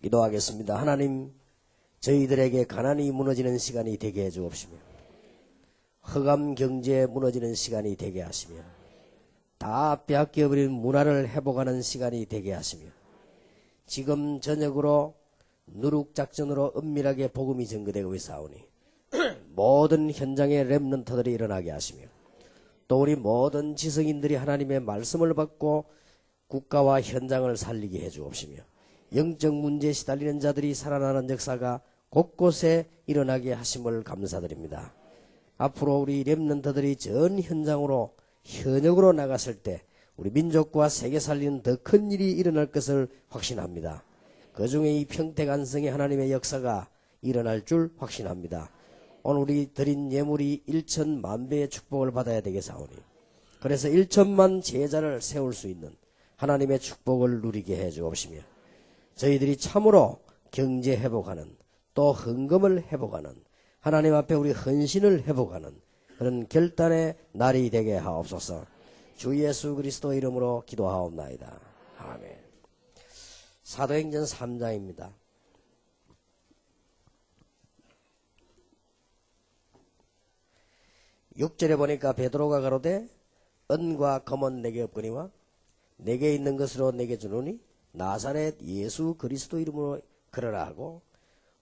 기도하겠습니다. 하나님, 저희들에게 가난이 무너지는 시간이 되게 해주옵시며 흑암 경제에 무너지는 시간이 되게 하시며 다 빼앗겨버린 문화를 회복하는 시간이 되게 하시며 지금 저녁으로 누룩작전으로 은밀하게 복음이 전거되고 있사오니 모든 현장의 렘넌트들이 일어나게 하시며 또 우리 모든 지성인들이 하나님의 말씀을 받고 국가와 현장을 살리게 해주옵시며 영적 문제에 시달리는 자들이 살아나는 역사가 곳곳에 일어나게 하심을 감사드립니다. 앞으로 우리 렘넌트들이 전 현장으로 현역으로 나갔을 때 우리 민족과 세계 살리는 더 큰 일이 일어날 것을 확신합니다. 그 중에 이 평택안성의 하나님의 역사가 일어날 줄 확신합니다. 오늘 우리 드린 예물이 1천만 배의 축복을 받아야 되겠사오니 그래서 1천만 제자를 세울 수 있는 하나님의 축복을 누리게 해 주옵시며 저희들이 참으로 경제 회복하는 또 헌금을 회복하는 하나님 앞에 우리 헌신을 회복하는 그런 결단의 날이 되게 하옵소서. 주 예수 그리스도 이름으로 기도하옵나이다. 아멘. 사도행전 3장입니다. 6절에 보니까 베드로가 가로되 은과 금은 내게 없거니와 내게 있는 것으로 내게 주노니 나사렛 예수 그리스도 이름으로 걸으라 하고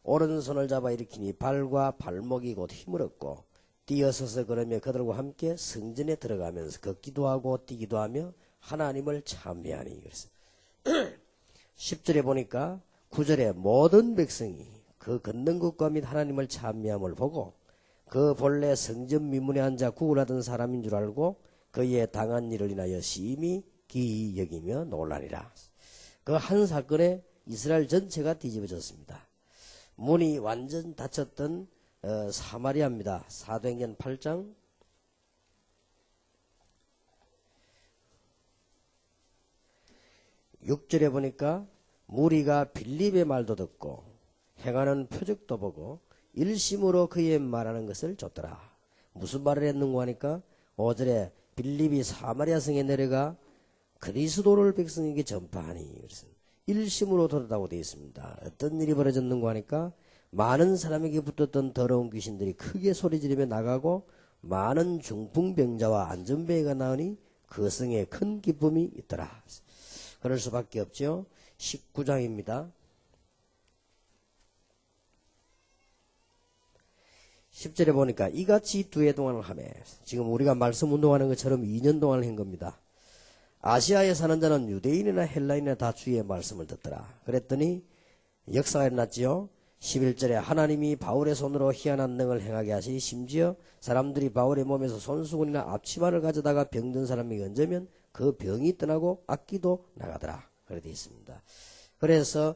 오른손을 잡아 일으키니 발과 발목이 곧 힘을 얻고 뛰어서서 걸으며 그들과 함께 성전에 들어가면서 걷기도 하고 뛰기도 하며 하나님을 찬미하니. 그래서 10절에 보니까 9절에 모든 백성이 그 걷는 것과 및 하나님을 찬미함을 보고 그 본래 성전 미문에 앉아 구걸하던 사람인 줄 알고 그의 당한 일을 인하여 심히 기이 여기며 놀라니라. 그 한 사건에 이스라엘 전체가 뒤집어졌습니다. 문이 완전 닫혔던 사마리아입니다. 사도행전 8장 6절에 보니까 무리가 빌립의 말도 듣고 행하는 표적도 보고 일심으로 그의 말하는 것을 줬더라. 무슨 말을 했는가 하니까 5절에 빌립이 사마리아 성에 내려가 그리스도를 백성에게 전파하니. 그래서 일심으로 들었다고 되어 있습니다. 어떤 일이 벌어졌는가 하니까 많은 사람에게 붙었던 더러운 귀신들이 크게 소리지르며 나가고 많은 중풍병자와 안전병이가 나오니 그 성에 큰 기쁨이 있더라. 그럴 수밖에 없죠. 19장입니다. 10절에 보니까 이같이 두 해 동안을 하며 지금 우리가 말씀 운동하는 것처럼 2년 동안을 한 겁니다. 아시아에 사는 자는 유대인이나 헬라인이나 다 주의 말씀을 듣더라. 그랬더니 역사가 일어났지요. 11절에 하나님이 바울의 손으로 희한한 능을 행하게 하시 심지어 사람들이 바울의 몸에서 손수건이나 앞치마를 가져다가 병든 사람에게 얹으면 그 병이 떠나고 악기도 나가더라. 그렇게 되어 있습니다. 그래서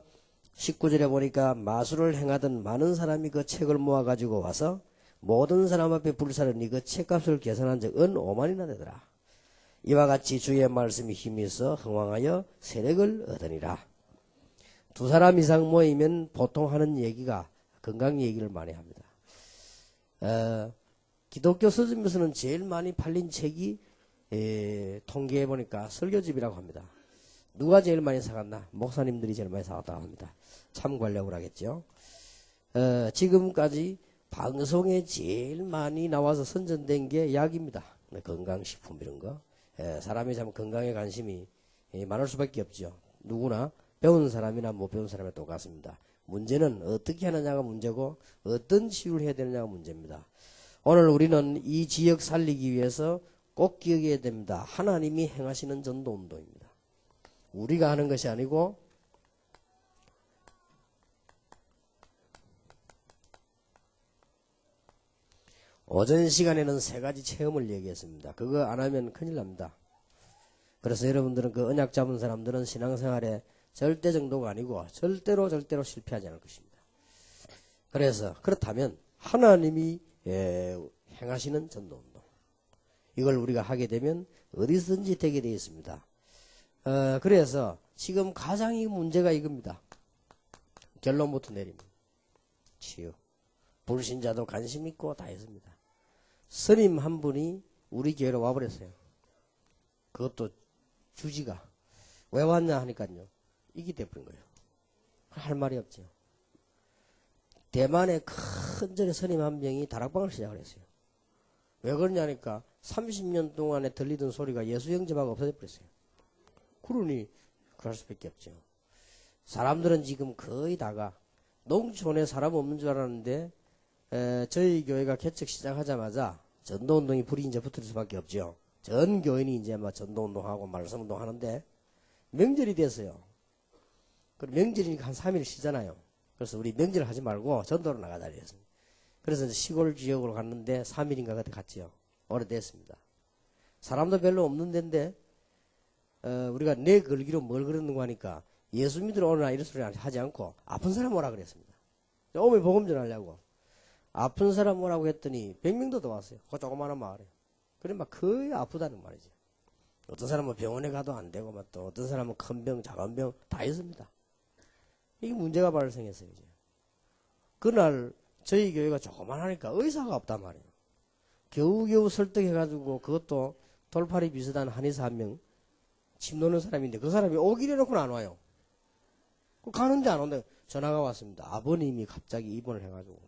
19절에 보니까 마술을 행하던 많은 사람이 그 책을 모아가지고 와서 모든 사람 앞에 불사르니 그 책값을 계산한 적 은 5만이나 되더라. 이와 같이 주의 말씀이 힘이 있어 흥왕하여 세력을 얻으니라. 두 사람 이상 모이면 보통 하는 얘기가 건강 얘기를 많이 합니다. 기독교 서점에서는 제일 많이 팔린 책이 통계해 보니까 설교집이라고 합니다. 누가 제일 많이 사갔나? 목사님들이 제일 많이 사갔다고 합니다. 참고하려고 하겠죠. 지금까지 방송에 제일 많이 나와서 선전된 게 약입니다. 건강식품 이런 거. 사람이 참 건강에 관심이 많을 수밖에 없죠. 누구나 배운 사람이나 못 배운 사람이나 똑같습니다. 문제는 어떻게 하느냐가 문제고 어떤 치유를 해야 되느냐가 문제입니다. 오늘 우리는 이 지역 살리기 위해서 꼭 기억해야 됩니다. 하나님이 행하시는 전도운동입니다. 우리가 하는 것이 아니고 오전 시간에는 3가지 체험을 얘기했습니다. 그거 안 하면 큰일 납니다. 그래서 여러분들은 그 언약 잡은 사람들은 신앙생활에 절대 정도가 아니고 절대로 실패하지 않을 것입니다. 그래서 그렇다면 하나님이 행하시는 전도운동 이걸 우리가 하게 되면 어디서든지 되게 되어 있습니다. 그래서 지금 가장 문제가 이겁니다. 결론부터 내리면 치유. 불신자도 관심 있고 다 했습니다. 스님 한 분이 우리 교회로 와버렸어요. 그것도 주지가 왜 왔냐 하니까요. 이게 돼버린 거예요. 할 말이 없죠. 대만의 큰 절의 스님 한 명이 다락방을 시작을 했어요. 왜 그러냐니까 30년 동안에 들리던 소리가 예수 영접하고 없어져 버렸어요. 그러니 그럴 수밖에 없죠. 사람들은 지금 거의 다가 농촌에 사람 없는 줄 알았는데 저희 교회가 개척 시작하자마자 전도운동이 불이 이제 붙을 수밖에 없죠. 전 교인이 이제 막 전도운동하고 말씀운동 하는데 명절이 됐어요. 그 명절이니까 한 3일 쉬잖아요. 그래서 우리 명절 하지 말고 전도로 나가자 이랬습니다. 그래서 시골 지역으로 갔는데 3일인가 그때 갔지요. 오래됐습니다. 사람도 별로 없는 데인데 우리가 내 걸기로 뭘 그러는가 하니까 예수 믿으러 오느라 이런 소리 하지 않고 아픈 사람 오라 그랬습니다. 오면 복음 전하려고. 아픈 사람 오라고 했더니 100명도 더 왔어요. 그 조그마한 마을에. 그래 막 거의 아프다는 말이죠. 어떤 사람은 병원에 가도 안 되고 막 또 어떤 사람은 큰 병, 작은 병 다 있습니다. 이게 문제가 발생했어요. 이제. 그날 저희 교회가 조그만하니까 의사가 없단 말이에요. 겨우겨우 설득해가지고 그것도 돌팔이 비슷한 한의사 한 명, 침 놓는 사람인데 그 사람이 오기로 해놓고는 안 와요. 가는데 안 온다. 전화가 왔습니다. 아버님이 갑자기 입원을 해가지고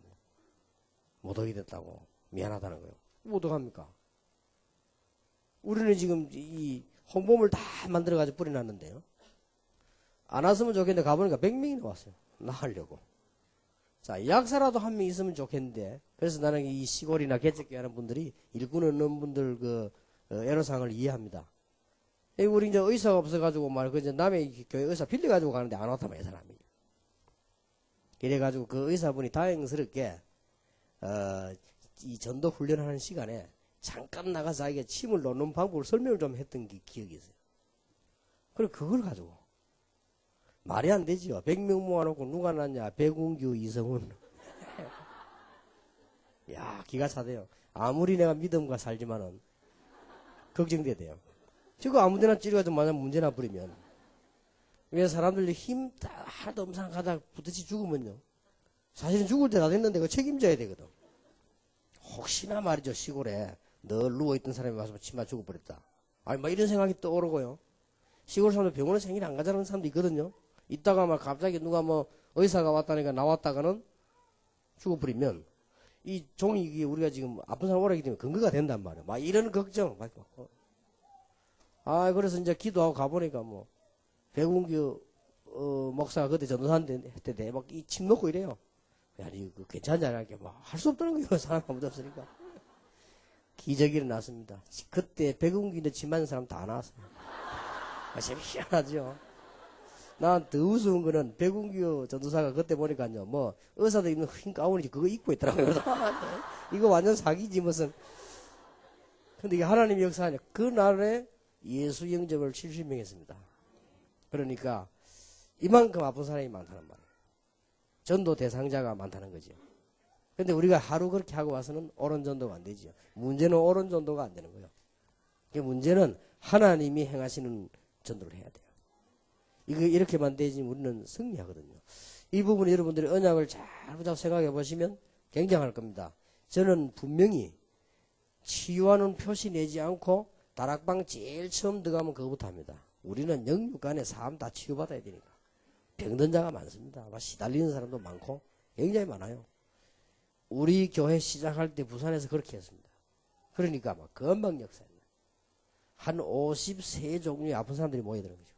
못 오게 됐다고 미안하다는 거예요. 뭐 어떡합니까? 우리는 지금 이 홍보물 다 만들어가지고 뿌려놨는데요. 안 왔으면 좋겠는데 가보니까 100명이 나왔어요. 나으려고. 자, 약사라도 한 명 있으면 좋겠는데, 그래서 나는 이 시골이나 개척교회 하는 분들이 일꾼 없는 분들 애로사항을 이해합니다. 우리 이제 의사가 없어가지고 이제 남의 교회 의사 빌려가지고 가는데 안 왔단 말이에요, 사람이. 그래가지고 그 의사분이 다행스럽게, 이 전도 훈련하는 시간에 잠깐 나가서 자기가 침을 놓는 방법을 설명을 좀 했던 게 기억이 있어요. 그래, 그걸 가지고. 말이 안 되지요. 100명 모아놓고 누가 났냐? 백운규, 이성훈. 야, 기가 차대요. 아무리 내가 믿음과 살지만은 걱정돼요. 저거 아무데나 찌르가지고 만약 문제 나버리면 왜 사람들이 힘 하나도 없상 가다 부딪히 죽으면요. 사실은 죽을 때 다 됐는데 그 책임져야 되거든. 혹시나 말이죠. 시골에 늘 누워있던 사람이 와서 침 맞추고 버렸다. 아니 막 이런 생각이 떠오르고요. 시골 사람들 병원에 생일 안 가자는 사람도 있거든요. 이따가 막 갑자기 누가 뭐 의사가 왔다니까 나왔다가는 죽어버리면 이 종이 우리가 지금 아픈 사람 오라기 때문에 근거가 된단 말이에요. 막 이런 걱정. 아, 그래서 이제 기도하고 가보니까 뭐 백운규 목사가 그때 전도사한테 막 이 침 놓고 이래요. 야, 이거 괜찮냐? 이렇게 막 할 수 없다는 거예요. 사람 아무도 없으니까. 기적이 일어났습니다. 그때 백운규인데 침 맞는 사람 다 나왔어요. 아, 참 희한하죠. 난 더 우스운 거는 백운규 전도사가 그때 보니까요, 뭐, 의사들 입는 흰 가운이지 그거 입고 있더라고요. 이거 완전 사기지, 무슨. 근데 이게 하나님의 역사냐. 그날에 예수 영접을 70명 했습니다. 그러니까, 이만큼 아픈 사람이 많다는 말이에요. 전도 대상자가 많다는 거죠. 근데 우리가 하루 그렇게 하고 와서는 옳은 전도가 안 되죠. 문제는 옳은 전도가 안 되는 거예요. 문제는 하나님이 행하시는 전도를 해야 돼요. 이거 이렇게만 되지 우리는 승리하거든요. 이 부분 여러분들이 언약을 잘 생각해 보시면 굉장할 겁니다. 저는 분명히 치유하는 표시 내지 않고 다락방 제일 처음 들어가면 그거부터 합니다. 우리는 영육간에 삶 다 치유받아야 되니까. 병든 자가 많습니다. 시달리는 사람도 많고 굉장히 많아요. 우리 교회 시작할 때 부산에서 그렇게 했습니다. 그러니까 막 금방 역사입니다. 한 53종류의 아픈 사람들이 모여드는 거죠.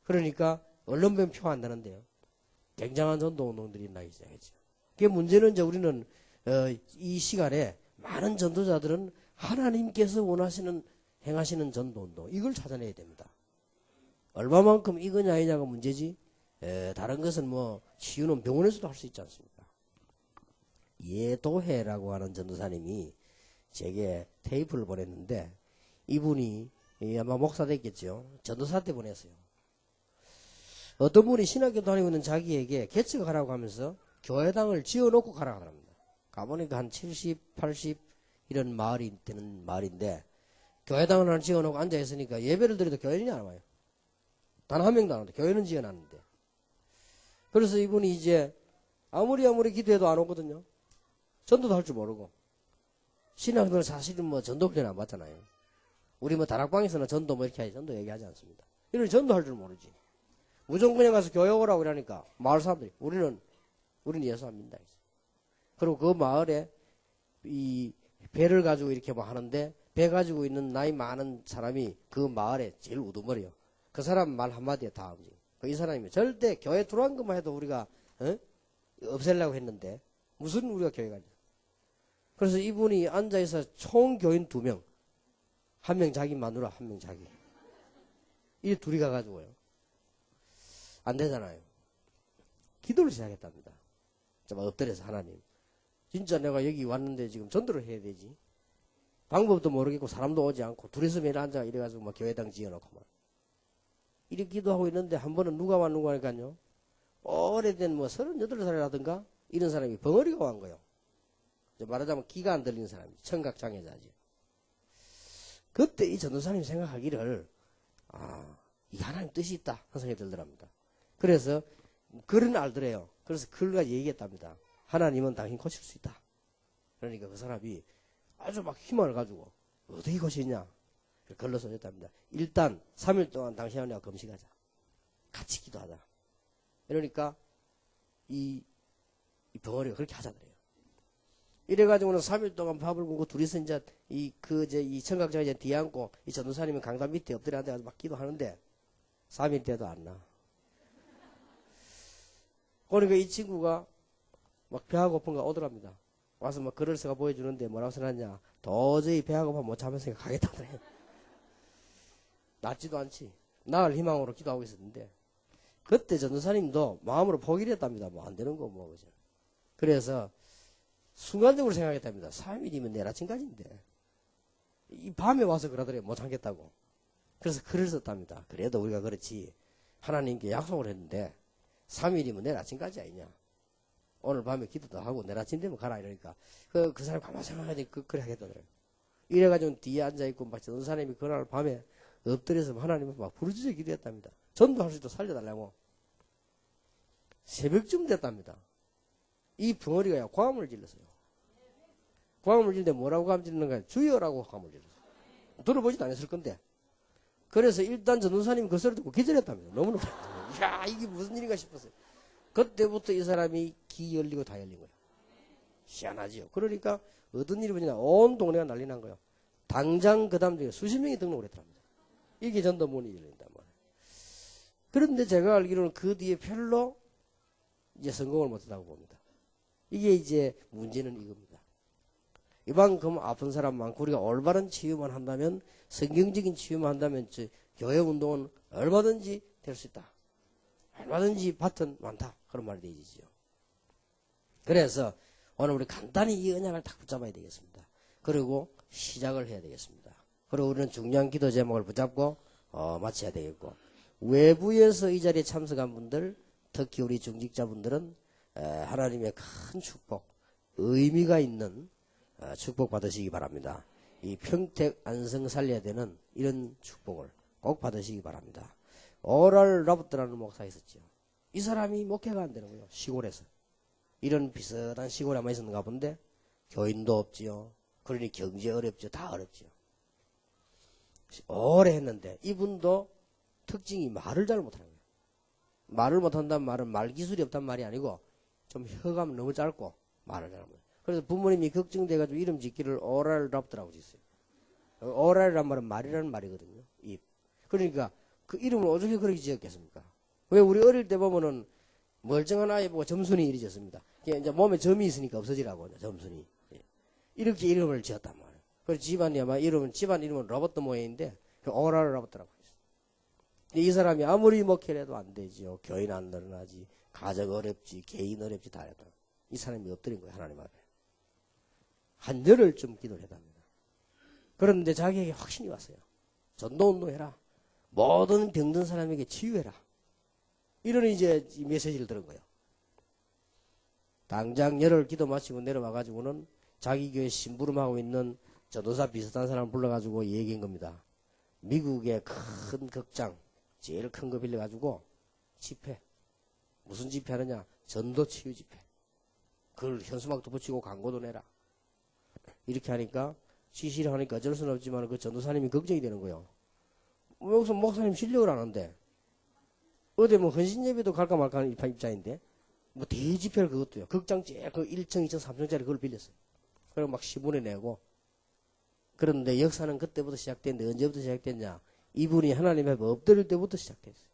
그러니까 언론병 표한다는데요. 굉장한 전도운동들이 일어나기 시작했죠. 그게 문제는 이제 우리는 이 시간에 많은 전도자들은 하나님께서 원하시는 행하시는 전도운동 이걸 찾아내야 됩니다. 얼마만큼 이거냐 아니냐가 문제지 다른 것은 뭐 치유는 병원에서도 할 수 있지 않습니까? 예도해라고 하는 전도사님이 제게 테이프를 보냈는데 이분이 아마 목사 됐겠죠. 전도사 때 보냈어요. 어떤 분이 신학교 다니고 있는 자기에게 개척을 하라고 하면서 교회당을 지어놓고 가라고 합니다. 가보니까 한 70, 80 이런 마을이 되는 마을인데 교회당을 하나 지어놓고 앉아있으니까 예배를 드려도 교인이 안 와요. 단 한 명도 안 온다. 교회는 지어놨는데. 그래서 이분이 이제 아무리 기도해도 안 오거든요. 전도도 할 줄 모르고. 신학들은 사실은 뭐 전도 훈련 안 받잖아요. 우리 뭐 다락방에서는 전도 뭐 이렇게 하지 전도 얘기하지 않습니다. 이런 전도 할 줄 모르지. 무조건 그냥 가서 교회 오라고 그러니까 마을 사람들이 우리는 예수 안 믿는다. 그리고 그 마을에 이 배를 가지고 이렇게 뭐 하는데 배 가지고 있는 나이 많은 사람이 그 마을에 제일 우두머리요. 그 사람 말 한마디에 다 움직여. 이 사람이 절대 교회 들어간 것만 해도 우리가 없애려고 했는데 무슨 우리가 교회 가냐. 그래서 이분이 앉아있어 총 교인 2명. 한 명 자기 마누라, 한 명 자기. 이 둘이 가가지고요. 안 되잖아요. 기도를 시작했답니다. 좀 엎드려서 하나님. 진짜 내가 여기 왔는데 지금 전도를 해야 되지. 방법도 모르겠고 사람도 오지 않고 둘이서 매일 앉아 이래가지고 막 교회당 지어놓고 막. 이렇게 기도하고 있는데 한 번은 누가 왔는가 하니까요. 오래된 뭐 38살이라든가 이런 사람이 벙어리가 온 거예요. 말하자면 기가 안 들리는 사람이지. 청각장애자지. 그때 이 전도사님이 생각하기를 이 하나님 뜻이 있다 하는 생각이 들더랍니다. 그래서 글은 알더래요. 그래서 글과 얘기했답니다. 하나님은 당신 고칠 수 있다. 그러니까 그 사람이 아주 막 희망을 가지고 어떻게 고치냐 글로 써줬답니다. 일단 3일 동안 당신하고 내가 금식하자. 같이 기도하자. 이러니까 이 벙어리가 그렇게 하자더래요. 이래가지고는 3일 동안 밥을 굶고 둘이서 이제 이 청각장애 뒤에 앉고 이 전도사님은 강단 밑에 엎드려 앉아가지고 막 기도하는데 3일 때도 안 나. 그러니까 이 친구가 막 배가 고픈가 오더랍니다. 와서 막 글을 써가 보여주는데 뭐라고 써놨냐. 도저히 배가 고파 못 참으니까 가겠다더래요. 낫지도 않지. 나을 희망으로 기도하고 있었는데 그때 전도사님도 마음으로 포기를 했답니다. 뭐 안 되는 거 뭐 그죠. 그래서 순간적으로 생각했답니다. 3일이면 내일 아침까지인데 이 밤에 와서 그러더래요. 못 참겠다고. 그래서 글을 썼답니다. 그래도 우리가 그렇지 하나님께 약속을 했는데 3일이면 내일 아침까지 아니냐. 오늘 밤에 기도도 하고 내일 아침 되면 가라 이러니까 그 사람이 가만히 생각하더니 그래 하겠다더래요. 이래가지고 뒤에 앉아있고 막 전도사님이 그날 밤에 엎드려서 하나님을 막 부르짖어 기도했답니다. 전도할 수 있도록 살려달라고. 새벽쯤 됐답니다. 이 벙어리가 고함을 질렀어요. 고함을 질는데 뭐라고 고함 질르는가? 주여라고 고함을 질렀어요. 들어보지도 않았을 건데. 그래서 일단 전도사님이 그 소리 듣고 기절했답니다. 너무너무. 이야, 이게 무슨 일인가 싶었어요. 그때부터 이 사람이 귀 열리고 다 열린 거예요. 희한하지요. 그러니까 어떤 일이 뭐냐, 온 동네가 난리 난 거예요. 당장 그 다음 주에 수십 명이 등록을 했답니다. 이게 전도문이 열린단 말이에요. 그런데 제가 알기로는 그 뒤에 별로 이제 성공을 못했다고 봅니다. 이게 이제 문제는 이겁니다. 이만큼 아픈 사람 많고 우리가 올바른 치유만 한다면, 성경적인 치유만 한다면 교회 운동은 얼마든지 될 수 있다. 얼마든지 밭은 많다. 그런 말이 되지요. 그래서 오늘 우리 간단히 이 언약을 딱 붙잡아야 되겠습니다. 그리고 시작을 해야 되겠습니다. 그리고 우리는 중요한 기도 제목을 붙잡고 마쳐야 되겠고, 외부에서 이 자리에 참석한 분들, 특히 우리 중직자분들은 하나님의 큰 축복, 의미가 있는 축복 받으시기 바랍니다. 이 평택 안성 살려야 되는 이런 축복을 꼭 받으시기 바랍니다. 오랄 라부트라는 목사가 있었죠. 이 사람이 목회가 안 되는 거예요. 시골에서. 이런 비슷한 시골에 아마 있었는가 본데 교인도 없지요. 그러니 경제 어렵죠. 다 어렵죠. 오래 했는데 이분도 특징이 말을 잘 못하는 거예요. 말을 못한다는 말은 말 기술이 없단 말이 아니고 좀 혀가 너무 짧고 말을 잘 못해요. 그래서 부모님이 걱정돼가지고 이름 짓기를 오랄 라부트라고 짓어요. 오랄이란 말은 말이라는 말이거든요. 입. 그러니까 그 이름을 어떻게 그렇게 지었겠습니까? 왜 우리 어릴 때 보면은 멀쩡한 아이 보고 점순이 이리 지었습니다. 이제 몸에 점이 있으니까 없어지라고, 점순이. 이렇게 이름을 지었단 말이에요. 그래서 집안 이름은 로버트 모양인데, 오랄 로버트라고 했어요. 이 사람이 아무리 목회를 해도 안 되지요. 교인 안 늘어나지, 가정 어렵지, 개인 어렵지, 다 해도. 이 사람이 엎드린 거예요, 하나님 앞에. 한 열흘쯤 기도를 했답니다. 그런데 자기에게 확신이 왔어요. 전도운동 해라. 모든 병든 사람에게 치유해라. 이런 이제 이 메시지를 들은 거예요. 당장 열흘 기도 마치고 내려와가지고는 자기 교회 심부름하고 있는 전도사 비슷한 사람을 불러가지고 얘기한 겁니다. 미국의 큰 극장, 제일 큰 거 빌려가지고 집회. 무슨 집회 하느냐? 전도 치유 집회. 그걸 현수막도 붙이고 광고도 내라. 이렇게 하니까 지시를 하니까 어쩔 수는 없지만 그 전도사님이 걱정이 되는 거예요. 여기서 목사님 실력을 아는데 어디 뭐 헌신예배도 갈까 말까 하는 입장인데, 뭐 대집회를 그것도요. 극장 그 1층, 2층, 3층짜리 그걸 빌렸어요. 그리고 막 시문에 내고. 그런데 역사는 그때부터 시작됐는데 언제부터 시작됐냐? 이분이 하나님 앞에 엎드릴 때부터 시작됐어요.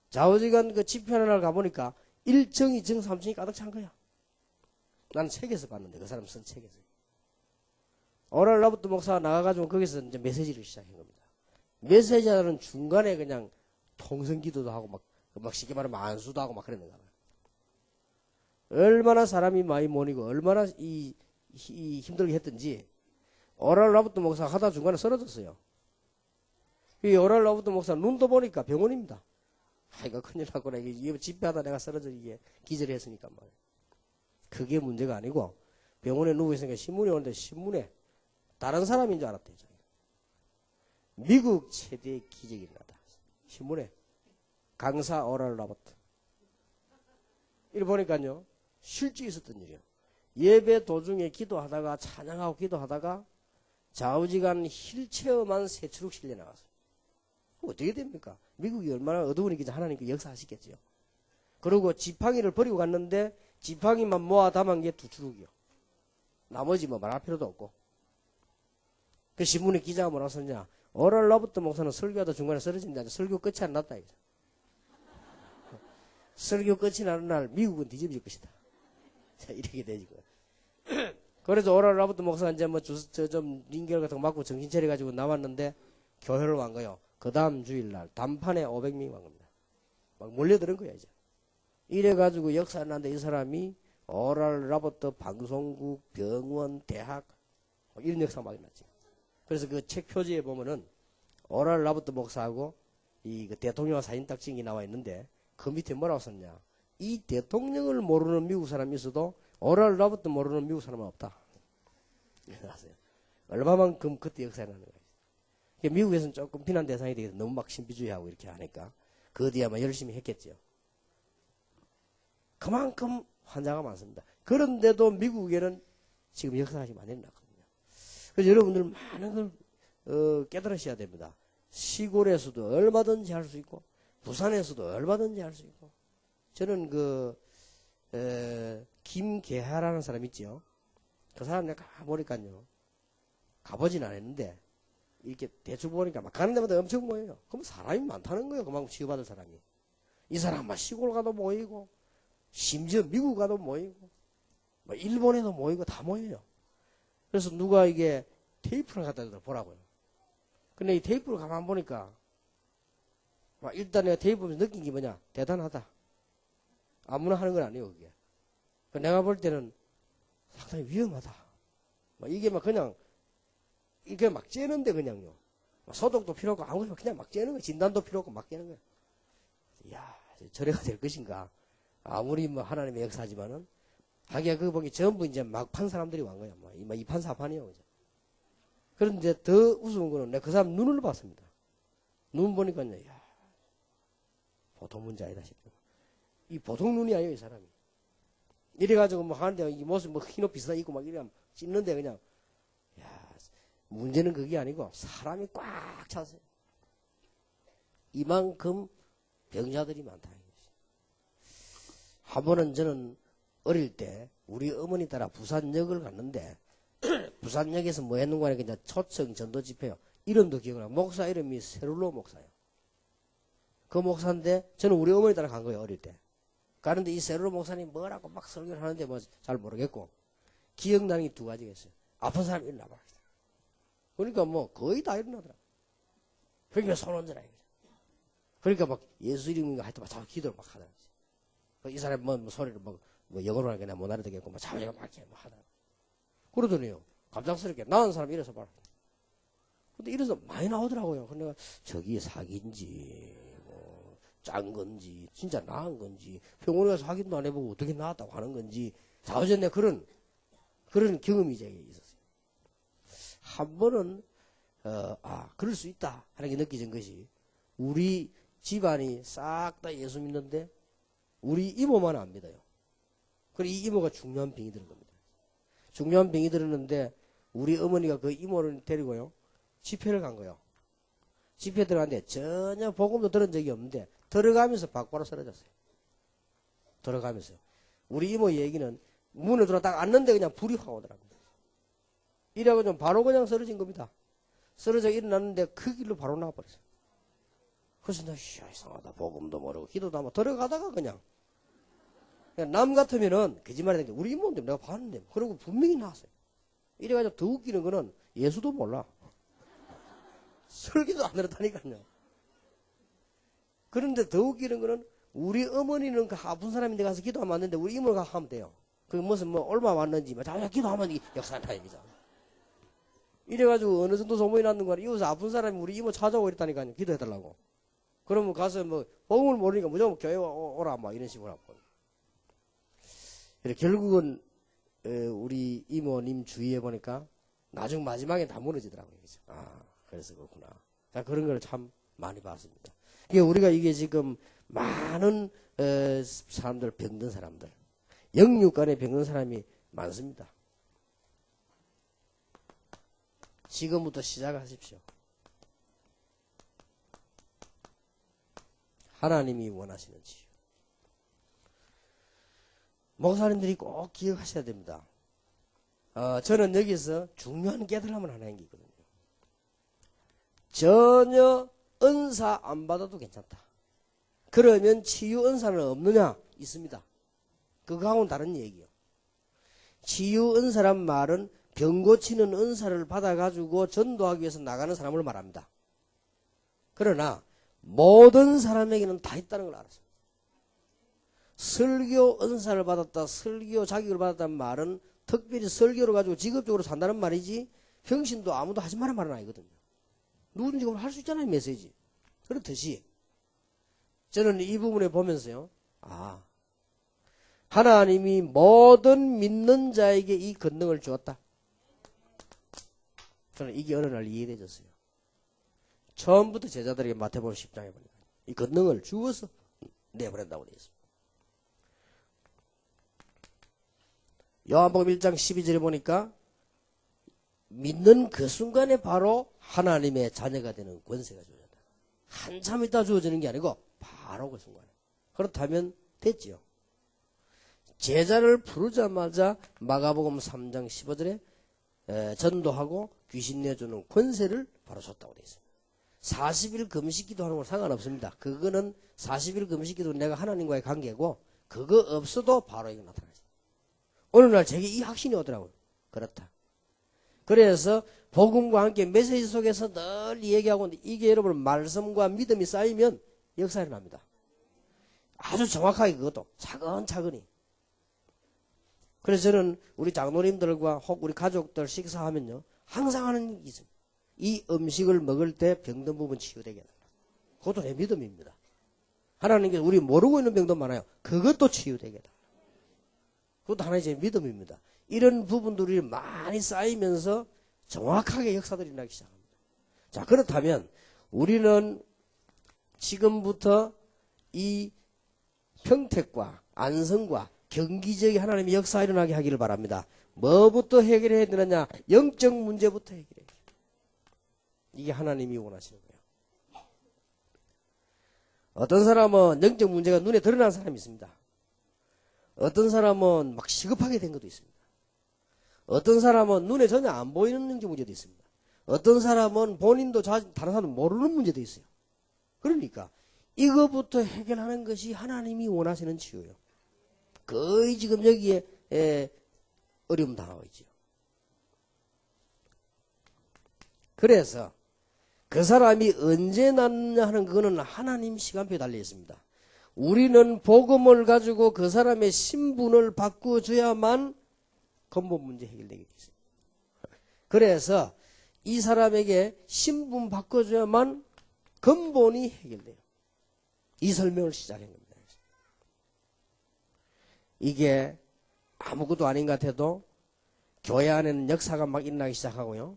좌우지간 그 집회하는 날 가보니까 1층, 2층, 3층이 가득 찬 거야. 나는 책에서 봤는데, 그 사람 쓴 책에서. 오랄 라부트 목사가 나가가지고 거기서 이제 메시지를 시작한 겁니다. 메시지하는 중간에 그냥 통성기도도 하고 막 쉽게 말하면 안수도 하고 막 그랬는 거야. 얼마나 사람이 많이 모이고 얼마나 힘들게 했던지 오랄 라부트 목사가 하다 중간에 쓰러졌어요. 이 오랄 라부트 목사 눈도 보니까 병원입니다. 이거 큰일 났구나. 이게 집회하다 내가 쓰러져 이게 기절을 했으니까 말이야. 그게 문제가 아니고 병원에 누워 있으니까 신문이 오는데 신문에 다른 사람인 줄 알았대요. 미국 최대의 기적이 일어났다. 신문에 강사 오랄 라버트. 이걸 보니까요. 실제 있었던 일이에요. 예배 도중에 기도하다가 찬양하고 기도하다가 좌우지간 휠체어만 세 추룩 실려 나갔어요. 어떻게 됩니까? 미국이 얼마나 어두우니까 하나님께 역사하시겠지요. 그리고 지팡이를 버리고 갔는데 지팡이만 모아 담은 게 2추룩이요. 나머지 뭐 말할 필요도 없고. 그 신문에 기자가 뭐라고 썼냐. 오랄 라버트 목사는 설교하다 중간에 쓰러진다. 설교 끝이 안 났다. 이거죠. 설교 끝이 나는 날 미국은 뒤집어질 것이다. 자, 이렇게 되지. 그래서 오랄 라버트 목사가 이제 뭐 좀 링겔 같은 거 맞고 정신 차려가지고 나왔는데 교회를 간 거예요. 그 다음 주일날 단판에 500명이 간 겁니다. 막 몰려드는 거야, 이제. 이래가지고 역사를 났는데 이 사람이 오랄 라버트 방송국, 병원, 대학, 이런 역사가 막 났지. 그래서 그 책 표지에 보면은 오랄 라버트 목사하고 그 대통령 사진 딱 찍은 게 나와 있는데 그 밑에 뭐라고 썼냐. 이 대통령을 모르는 미국 사람이 있어도 오랄 라버트 모르는 미국 사람은 없다. 얼마만큼 그때 역사에 나는 거예요. 미국에서는 조금 비난 대상이 되겠어. 너무 막 신비주의하고 이렇게 하니까. 그 뒤에 아마 열심히 했겠죠. 그만큼 환자가 많습니다. 그런데도 미국에는 지금 역사가 많이 났거든요. 그래서 여러분들 많은 걸 깨달으셔야 됩니다. 시골에서도 얼마든지 할 수 있고 부산에서도 얼마든지 할 수 있고. 저는 김계하라는 사람 있죠. 그 사람 내가 가보니까요. 가보진 않았는데 이렇게 대충 보니까 막 가는 데마다 엄청 모여요. 그럼 사람이 많다는 거예요. 그만큼 치유받을 사람이. 이 사람 막 시골 가도 모이고 심지어 미국 가도 모이고 뭐 일본에도 모이고 다 모여요. 그래서 누가 이게 테이프를 갖다 줘 보라고요. 근데 이 테이프를 가만 보니까 막 일단 내가 테이프 보면서 느낀 게 뭐냐. 대단하다. 아무나 하는 건 아니에요. 그게. 내가 볼 때는 상당히 위험하다. 막 이게 막 그냥 이게 막 째는데 그냥요. 소독도 필요 없고 아무것도 그냥 막 째는 거야. 진단도 필요 없고 막 째는 거야. 이야, 저래가 될 것인가. 아무리 뭐 하나님의 역사지만은 하기야 그거 보기 전부 이제 막 판 사람들이 왔 거야. 뭐 이 판사판이요. 그죠? 그런데 더 우스운 거는 내가 그 사람 눈을 봤습니다. 눈 보니까요. 야, 보통 문제 아니다 싶어요. 이 보통 눈이 아니에요, 이 사람이. 이래가지고 뭐 하는데 이 모습 뭐 흰옷 비슷하게 입고 막 이래 찢는데 그냥 야, 문제는 그게 아니고 사람이 꽉 찼어요. 이만큼 병자들이 많다. 한 번은 저는 어릴 때 우리 어머니 따라 부산역을 갔는데 부산역에서 뭐 했는가 하니까 이제 초청 전도 집회요. 이름도 기억나. 목사 이름이 세룰로 목사예요. 그 목사인데 저는 우리 어머니 따라 간 거예요. 어릴 때. 가는데 이 세룰로 목사님 뭐라고 막 설교를 하는데 뭐 잘 모르겠고 기억나는 게 2가지가 있어요. 아픈 사람이 일어나봐. 그러니까 뭐 거의 다 일어나더라. 그러니까 손 얹으라. 그러니까 막 예수 이름인가 하여튼 막 자꾸 기도를 막 하더라. 이 사람 뭐 소리를 뭐 영어로 하니까 못 알아듣겠고 막 자꾸 막 이렇게 막 하더라. 그러더니요. 갑작스럽게 나은 사람 이래서 봐라. 근데 이래서 많이 나오더라고요. 근데 내가 저기 사기인지 뭐 짠 건지 진짜 나은 건지 병원에 가서 확인도 안 해보고 어떻게 나았다고 하는 건지 자우전에 그런 경험이 제게 있었어요. 한 번은 그럴 수 있다 하는 게 느껴진 것이 우리 집안이 싹 다 예수 믿는데 우리 이모만 안 믿어요. 그리고 이 이모가 중요한 병이 들은 겁니다. 중요한 병이 들었는데 우리 어머니가 그 이모를 데리고요. 집회를 간 거예요. 집회 들어갔는데 전혀 복음도 들은 적이 없는데 들어가면서 바로 쓰러졌어요. 들어가면서. 우리 이모 얘기는 문을 들어 딱 앉는데 그냥 불이 확 오더라고요. 이래가지고 좀 바로 그냥 쓰러진 겁니다. 쓰러져 일어났는데 그 길로 바로 나와버렸어요. 그래서 나 이상하다. 복음도 모르고 기도도 안 하고 들어가다가 그냥 남 같으면은 거짓말이 되는데 우리 이모인데 내가 봤는데 그러고 분명히 나왔어요. 이래가지고 더 웃기는 거는 예수도 몰라. 설교도 안 들었다니까요. 그런데 더 웃기는 거는 우리 어머니는 그 아픈 사람인데 가서 기도하면 안 되는데 우리 이모가 하면 돼요. 그 무슨 뭐 얼마 왔는지 자기가 기도하면 역사한 타임이잖아. 이래가지고 어느 정도 소문이 났는 거야. 이웃에 아픈 사람이 우리 이모 찾아오고 이랬다니까요. 기도해달라고. 그러면 가서 뭐 복음을 모르니까 무조건 교회 오라 막 이런 식으로 하고. 결국은 우리 이모님 주위에 보니까 나중 마지막에 다 무너지더라고요. 그죠? 아, 그래서 그렇구나. 자, 그런 걸 참 많이 봤습니다. 우리가 지금 많은 사람들, 병든 사람들, 영육간에 병든 사람이 많습니다. 지금부터 시작하십시오. 하나님이 원하시는 치유. 목사님들이 꼭 기억하셔야 됩니다. 저는 여기서 중요한 깨달음을 하나 있거든요. 전혀 은사 안 받아도 괜찮다. 그러면 치유 은사는 없느냐? 있습니다. 그거하고는 다른 얘기요. 치유 은사란 말은 병 고치는 은사를 받아가지고 전도하기 위해서 나가는 사람을 말합니다. 그러나 모든 사람에게는 다 있다는 걸 알았습니다. 설교 은사를 받았다, 설교 자격을 받았다는 말은 특별히 설교를 가지고 직업적으로 산다는 말이지 평신도 아무도 하지 말라는 말은 아니거든요. 누구든지 할 수 있잖아요, 메시지. 그렇듯이 저는 이 부분에 보면서요. 아, 하나님이 모든 믿는 자에게 이 권능을 주었다. 저는 이게 어느 날 이해되졌어요. 처음부터 제자들에게 마태복음 10장에 보니까 이 권능을 주어서 내버린다고 되어 있습니다. 요한복음 1장 12절에 보니까 믿는 그 순간에 바로 하나님의 자녀가 되는 권세가 주어졌다. 한참 있다 주어지는 게 아니고 바로 그 순간에. 그렇다면 됐지요. 제자를 부르자마자 마가복음 3장 15절에 전도하고 귀신 내주는 권세를 바로 줬다고 되어 있습니다. 40일 금식기도 하는 건 상관없습니다. 그거는 40일 금식기도 내가 하나님과의 관계고 그거 없어도 바로 이거 나타나요. 어느 날 제게 이 확신이 오더라고요. 그렇다. 그래서 복음과 함께 메시지 속에서 늘 얘기하고 있는데 이게 여러분 말씀과 믿음이 쌓이면 역사가 일어납니다. 아주 정확하게 그것도 차근차근히. 그래서 저는 우리 장로님들과 혹 우리 가족들 식사하면요. 항상 하는 얘기 있습니다. 이 음식을 먹을 때 병든 부분 치유되게 해달라. 그것도 내 믿음입니다. 하나님께서 우리 모르고 있는 병도 많아요. 그것도 치유되게 해달라. 그것도 하나의 제 믿음입니다. 이런 부분들이 많이 쌓이면서 정확하게 역사들이 일어나기 시작합니다. 자, 그렇다면 우리는 지금부터 이 평택과 안성과 경기지역에 하나님의 역사 일어나게 하기를 바랍니다. 뭐부터 해결해야 되느냐? 영적 문제부터 해결해야 돼요. 이게 하나님이 원하시는 거예요. 어떤 사람은 영적 문제가 눈에 드러난 사람이 있습니다. 어떤 사람은 막 시급하게 된 것도 있습니다. 어떤 사람은 눈에 전혀 안 보이는 영적 문제도 있습니다. 어떤 사람은 본인도 다른 사람은 모르는 문제도 있어요. 그러니까 이거부터 해결하는 것이 하나님이 원하시는 치유예요. 거의 지금 여기에 어려움 당하고 있죠. 그래서 그 사람이 언제 낫느냐 하는 그거는 하나님 시간표에 달려 있습니다. 우리는 복음을 가지고 그 사람의 신분을 바꿔줘야만 근본 문제 해결되게 되어 있습니다. 그래서 이 사람에게 신분 바꿔줘야만 근본이 해결돼요. 이 설명을 시작한 겁니다. 이게 아무것도 아닌 것 같아도 교회 안에는 역사가 막 일어나기 시작하고요.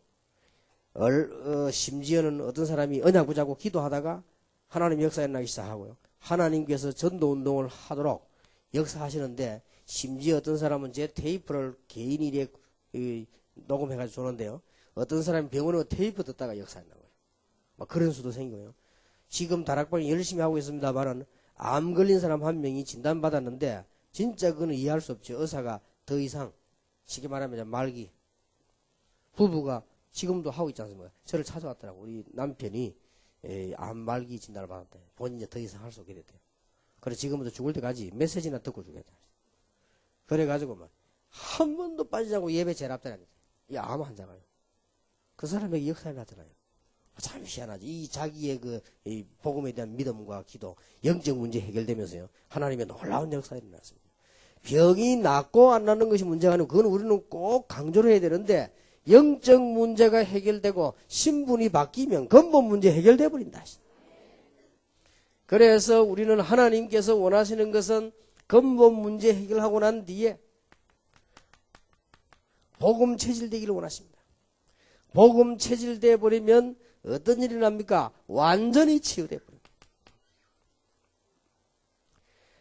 심지어는 어떤 사람이 언약 붙잡고 기도하다가 하나님 역사가 일어나기 시작하고요. 하나님께서 전도운동을 하도록 역사하시는데 심지어 어떤 사람은 제 테이프를 개인이 녹음해가지고 주는데요. 어떤 사람이 병원에 테이프 듣다가 역사한다고요. 그런 수도 생겨요. 지금 다락방 열심히 하고 있습니다만은 암 걸린 사람 한 명이 진단받았는데 진짜 그거는 이해할 수 없죠. 의사가 더 이상 쉽게 말하면 말기 부부가 지금도 하고 있지 않습니까? 저를 찾아왔더라고. 우리 남편이 암 말기 진단을 받았대. 본인이 더 이상 할 수 없게 됐대요. 그래서 지금부터 죽을 때까지 메시지나 듣고 죽겠다. 그래가지고 막 한 번도 빠지지 않고 예배 제일 앞에 앉았어요. 이 암 환자가요. 그 사람에게 역사를 하잖아요. 참 희한하지. 이 자기의 이 복음에 대한 믿음과 기도, 영적 문제 해결되면서요. 하나님의 놀라운 역사가 일어났습니다. 병이 낫고 안 낫는 것이 문제가 아니고 그건 우리는 꼭 강조를 해야 되는데 영적 문제가 해결되고 신분이 바뀌면 근본 문제 해결돼 버린다. 그래서 우리는 하나님께서 원하시는 것은 근본 문제 해결하고 난 뒤에 복음 체질되기를 원하십니다. 복음 체질돼 버리면 어떤 일이 납니까? 완전히 치유돼 버립니다.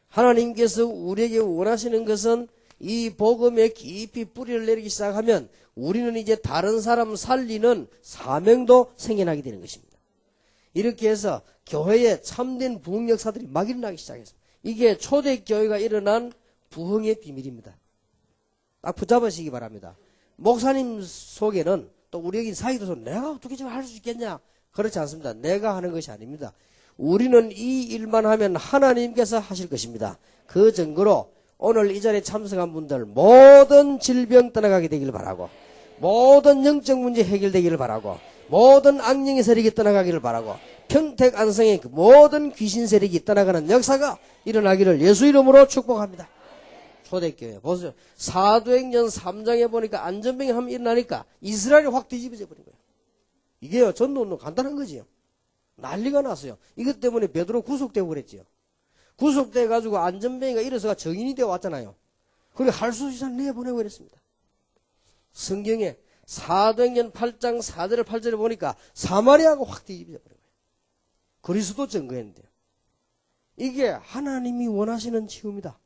하나님께서 우리에게 원하시는 것은 이 복음에 깊이 뿌리를 내리기 시작하면 우리는 이제 다른 사람 살리는 사명도 생겨나게 되는 것입니다. 이렇게 해서 교회에 참된 부흥 역사들이 막 일어나기 시작했습니다. 이게 초대교회가 일어난 부흥의 비밀입니다. 딱 붙잡으시기 바랍니다. 목사님 속에는 또 우리 여기 사이도서 내가 어떻게 좀 할 수 있겠냐? 그렇지 않습니다. 내가 하는 것이 아닙니다. 우리는 이 일만 하면 하나님께서 하실 것입니다. 그 증거로 오늘 이 자리에 참석한 분들 모든 질병 떠나가게 되기를 바라고 모든 영적 문제 해결되기를 바라고 모든 악령의 세력이 떠나가기를 바라고 평택 안성의 모든 귀신 세력이 떠나가는 역사가 일어나기를 예수 이름으로 축복합니다. 초대교회 보세요. 사도행전 3장에 보니까 안전병이 하면 일어나니까 이스라엘이 확 뒤집어져 버린 거예요. 이게요 전도운동 간단한 거지요. 난리가 났어요. 이것 때문에 베드로 구속되고 그랬지요. 구속돼 가지고 안전병이가 일어서가 정인이 되어 왔잖아요. 그리고 할수시산 내보내고 그랬습니다. 성경에 사도행전 8장 4절 8절에 보니까 사마리아가 확 뒤집어져 버린 거예요. 그리스도 증거했는데요. 이게 하나님이 원하시는 치유입니다.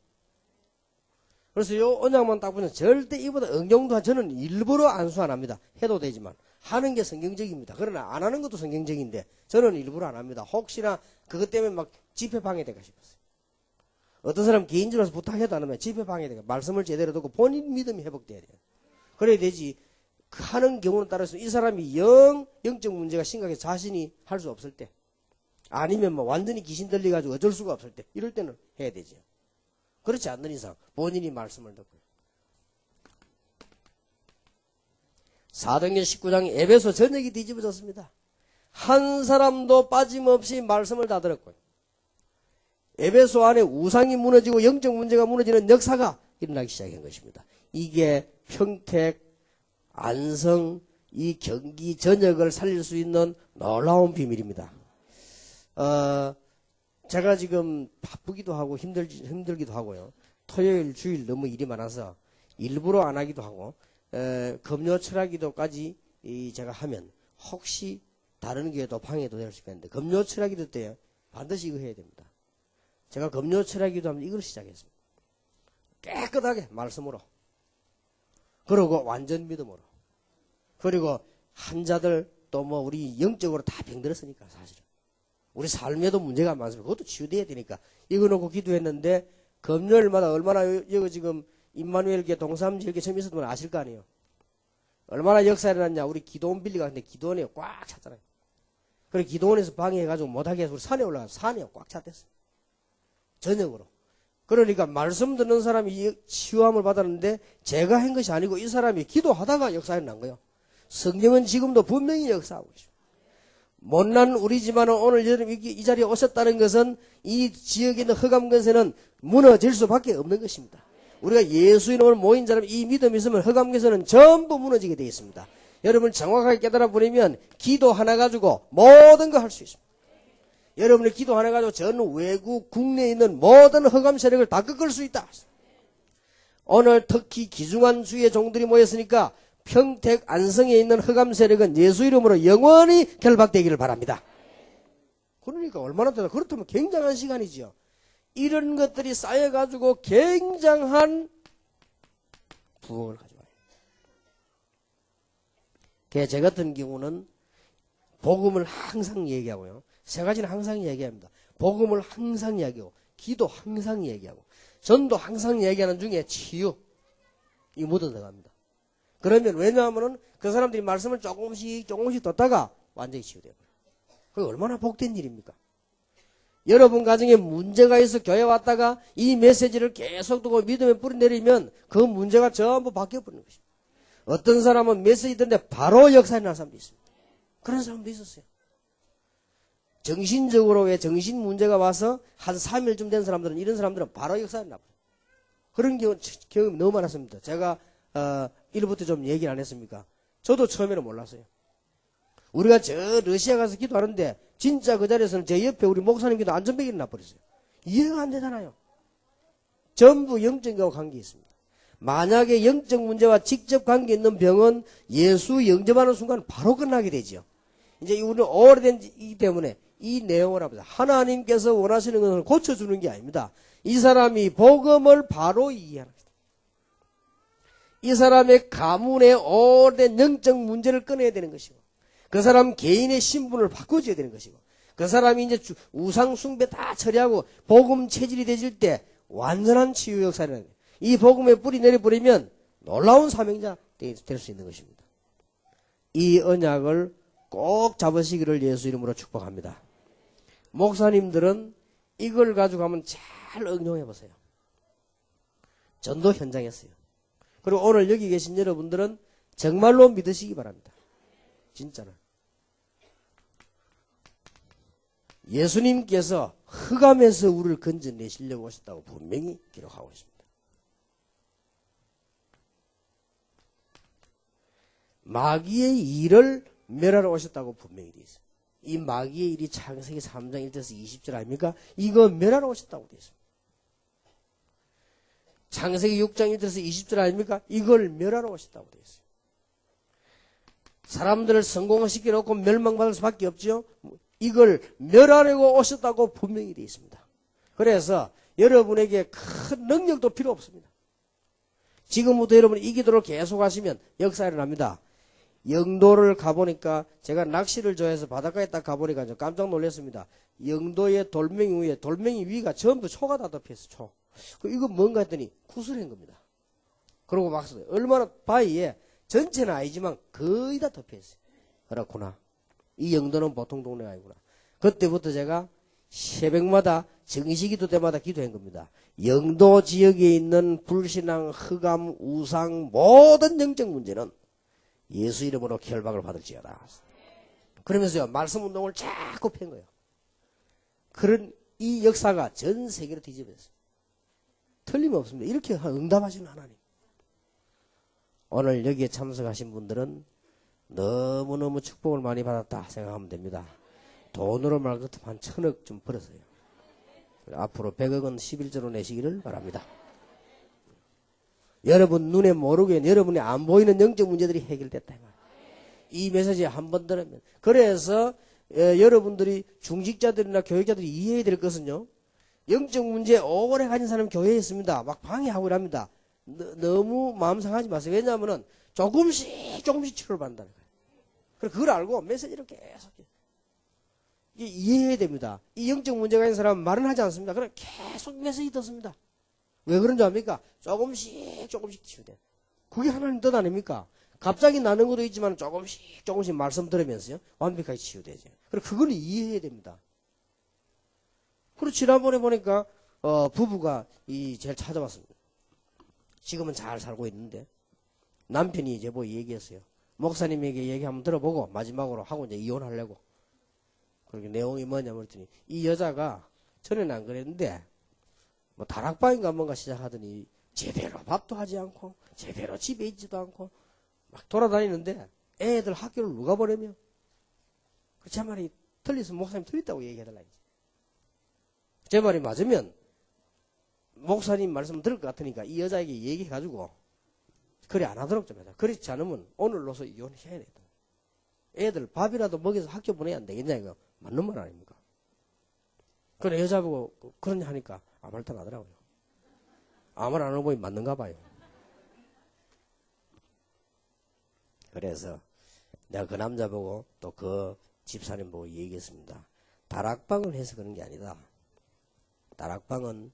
그래서 요 언약만 딱 보면 절대 이보다 응용도 저는 일부러 안수 안 합니다. 해도 되지만 하는 게 성경적입니다. 그러나 안 하는 것도 성경적인데 저는 일부러 안 합니다. 혹시나 그것 때문에 막 집회 방해될까 싶었어요. 어떤 사람 개인적으로 부탁해도 안 하면 집회 방해될까. 말씀을 제대로 듣고 본인 믿음이 회복돼야 돼요. 그래야 되지. 하는 경우는 따라서 이 사람이 영적 문제가 심각해서 자신이 할 수 없을 때 아니면 뭐 완전히 귀신 들려가지고 어쩔 수가 없을 때 이럴 때는 해야 되죠. 그렇지 않는 이상 본인이 말씀을 듣고 사도행전 19장 에베소 전역이 뒤집어졌습니다. 한 사람도 빠짐없이 말씀을 다 들었고요. 에베소 안에 우상이 무너지고 영적 문제가 무너지는 역사가 일어나기 시작한 것입니다. 이게 평택, 안성, 이 경기 전역을 살릴 수 있는 놀라운 비밀입니다. 제가 지금 바쁘기도 하고 힘들기도 하고요. 토요일, 주일 너무 일이 많아서 일부러 안 하기도 하고 금요 철학기도까지 제가 하면 혹시 다른 교회도 방해도 될 수 있겠는데 금요 철학기도 때 반드시 이거 해야 됩니다. 제가 금요 철학기도 하면 이걸 시작했습니다. 깨끗하게 말씀으로 그리고 완전 믿음으로 그리고 환자들 또 뭐 우리 영적으로 다 병들었으니까 사실은 우리 삶에도 문제가 많습니다. 그것도 치유돼야 되니까 이거 놓고 기도했는데 금요일마다 얼마나 여기 지금 임마누엘교회 동삼지역에 처음 있었던 분 아실 거 아니에요. 얼마나 역사가 일어났냐. 우리 기도원 빌리가 근데 기도원에 꽉 찼잖아요. 그래 기도원에서 방해해가지고 못하게 해서 우리 산에 올라가서 산에 꽉 찼댔어요. 저녁으로. 그러니까 말씀 듣는 사람이 치유함을 받았는데 제가 한 것이 아니고 이 사람이 기도하다가 역사가 난 거예요. 성경은 지금도 분명히 역사하고 있습니다. 못난 우리지만 오늘 이 자리에 오셨다는 것은 이 지역에 있는 흑암근세는 무너질 수밖에 없는 것입니다. 우리가 예수 이름으로 모인 사람 이 믿음이 있으면 흑암근세는 전부 무너지게 되어 있습니다. 여러분 정확하게 깨달아 버리면 기도 하나 가지고 모든 거 할 수 있습니다. 여러분의 기도 하나 가지고 전 외국 국내에 있는 모든 흑암 세력을 다 꺾을 수 있다. 오늘 특히 귀중한 주의 종들이 모였으니까 평택 안성에 있는 흑암 세력은 예수 이름으로 영원히 결박되기를 바랍니다. 그러니까 얼마나 되나 그렇다면 굉장한 시간이지요. 이런 것들이 쌓여가지고 굉장한 부흥을 가져와요. 제 같은 경우는 복음을 항상 얘기하고요. 세 가지는 항상 얘기합니다. 복음을 항상 얘기하고, 기도 항상 얘기하고, 전도 항상 얘기하는 중에 치유, 이 묻어 들어갑니다. 그러면 왜냐하면은 그 사람들이 말씀을 조금씩 듣다가 완전히 치유돼요. 그게 얼마나 복된 일입니까? 여러분 가정에 문제가 있어 교회 왔다가 이 메시지를 계속 듣고 믿음에 뿌리내리면 그 문제가 전부 바뀌어버리는 것입니다. 어떤 사람은 메시지 듣는데 바로 역사에 날 사람도 있습니다. 그런 사람도 있었어요. 정신적으로 왜 정신 문제가 와서 한 3일쯤 된 사람들은, 이런 사람들은 바로 역사에 나버려요. 그런 경험이 너무 많았습니다. 제가 1부터 좀 얘기를 안 했습니까? 저도 처음에는 몰랐어요. 우리가 저 러시아 가서 기도하는데 진짜 그 자리에서는 제 옆에 우리 목사님 기도 안전벨이 나버렸어요. 이해가 안 되잖아요. 전부 영적과 관계 있습니다. 만약에 영적 문제와 직접 관계 있는 병은 예수 영접하는 순간 바로 끝나게 되죠. 이제 우리는 오래된이기 때문에 이 내용을 합니다. 하나님께서 원하시는 것을 고쳐주는 게 아닙니다. 이 사람이 복음을 바로 이해하는 것입니다. 이 사람의 가문의 오래된 영적 문제를 꺼내야 되는 것이고, 그 사람 개인의 신분을 바꿔줘야 되는 것이고, 그 사람이 이제 우상 숭배 다 처리하고 복음 체질이 되질 때 완전한 치유 역사를 하는 거예요. 이 복음에 뿌리 내려버리면 놀라운 사명자 될 수 있는 것입니다. 이 언약을 꼭 잡으시기를 예수 이름으로 축복합니다. 목사님들은 이걸 가지고 가면 잘 응용해 보세요. 전도 현장에서요. 그리고 오늘 여기 계신 여러분들은 정말로 믿으시기 바랍니다. 진짜로. 예수님께서 흑암에서 우리를 건져내시려고 오셨다고 분명히 기록하고 있습니다. 마귀의 일을 멸하러 오셨다고 분명히 되어 있습니다. 이 마귀의 일이 창세기 3장 1절에서 20절 아닙니까? 이거 멸하러 오셨다고 되어 있습니다. 창세기 6장 1절에서 20절 아닙니까? 이걸 멸하러 오셨다고 되어 있습니다. 사람들을 성공시켜 놓고 멸망받을 수밖에 없죠. 이걸 멸하려고 오셨다고 분명히 되어 있습니다. 그래서 여러분에게 큰 능력도 필요 없습니다. 지금부터 여러분이 이 기도를 계속 하시면 역사가 일어납니다. 영도를 가보니까 제가 낚시를 좋아해서 바닷가에 딱 가보니까 깜짝 놀랐습니다. 영도의 돌멩이 위에 돌멩이 위가 전부 초가 다 덮여있어. 초. 이거 뭔가 했더니 구슬인 겁니다. 그러고 막 써요. 얼마나 바위에 전체는 아니지만 거의 다 덮여있어요. 그렇구나. 이 영도는 보통 동네가 아니구나. 그때부터 제가 새벽마다 정시기도 때마다 기도한 겁니다. 영도 지역에 있는 불신앙, 흑암, 우상 모든 영적 문제는 예수 이름으로 결박을 받을지어다. 그러면서요 말씀 운동을 자꾸 편 거예요. 그런 이 역사가 전 세계로 뒤집어졌어요. 틀림없습니다. 이렇게 응답하시는 하나님. 오늘 여기에 참석하신 분들은 너무너무 축복을 많이 받았다 생각하면 됩니다. 돈으로 말 같으면 한 1000억 좀 벌었어요. 앞으로 100억은 11조로 내시기를 바랍니다. 여러분 눈에 모르게 여러분이 안 보이는 영적 문제들이 해결됐다. 이 메시지 한번 들으면. 그래서 여러분들이 중직자들이나 교육자들이 이해해야 될 것은요. 영적 문제 오래 가진 사람이 교회에 있습니다. 막 방해하고 이랍니다. 너무 마음 상하지 마세요. 왜냐하면 조금씩 치료를 받는다는 거예요. 그래서 그걸 알고 메시지를 계속 이해해야 됩니다. 이 영적 문제가 있는 사람은 말은 하지 않습니다. 그럼 계속 메시지 듣습니다. 왜 그런 줄 압니까? 조금씩 치유돼. 그게 하나님 뜻 아닙니까? 갑자기 나는 것도 있지만 조금씩 말씀 들으면서요. 완벽하게 치유되죠. 그래서 그걸 이해해야 됩니다. 그리고 지난번에 보니까 부부가 제일 찾아왔습니다. 지금은 잘 살고 있는데 남편이 이제 뭐 얘기했어요. 목사님에게 얘기 한번 들어보고 마지막으로 하고 이제 이혼하려고. 그렇게 내용이 뭐냐면 그랬더니 이 여자가 전에는 안 그랬는데 뭐 다락방인가 뭔가 시작하더니 제대로 밥도 하지 않고 제대로 집에 있지도 않고 막 돌아다니는데 애들 학교를 누가 보내며 제 말이 틀렸으면 목사님 틀렸다고 얘기해달라. 제 말이 맞으면 목사님 말씀 들을 것 같으니까 이 여자에게 얘기해가지고 그래 안 하도록 좀 해라. 그렇지 않으면 오늘로서 이혼해야 돼. 애들 밥이라도 먹여서 학교 보내야 안 되겠냐 이거 맞는 말 아닙니까? 그래 여자보고 그러냐 하니까 아무 말도 안 하더라고요. 아무 말 안 하고 보니 맞는가 봐요. 그래서 내가 그 남자 보고 또 그 집사님 보고 얘기했습니다. 다락방을 해서 그런 게 아니다. 다락방은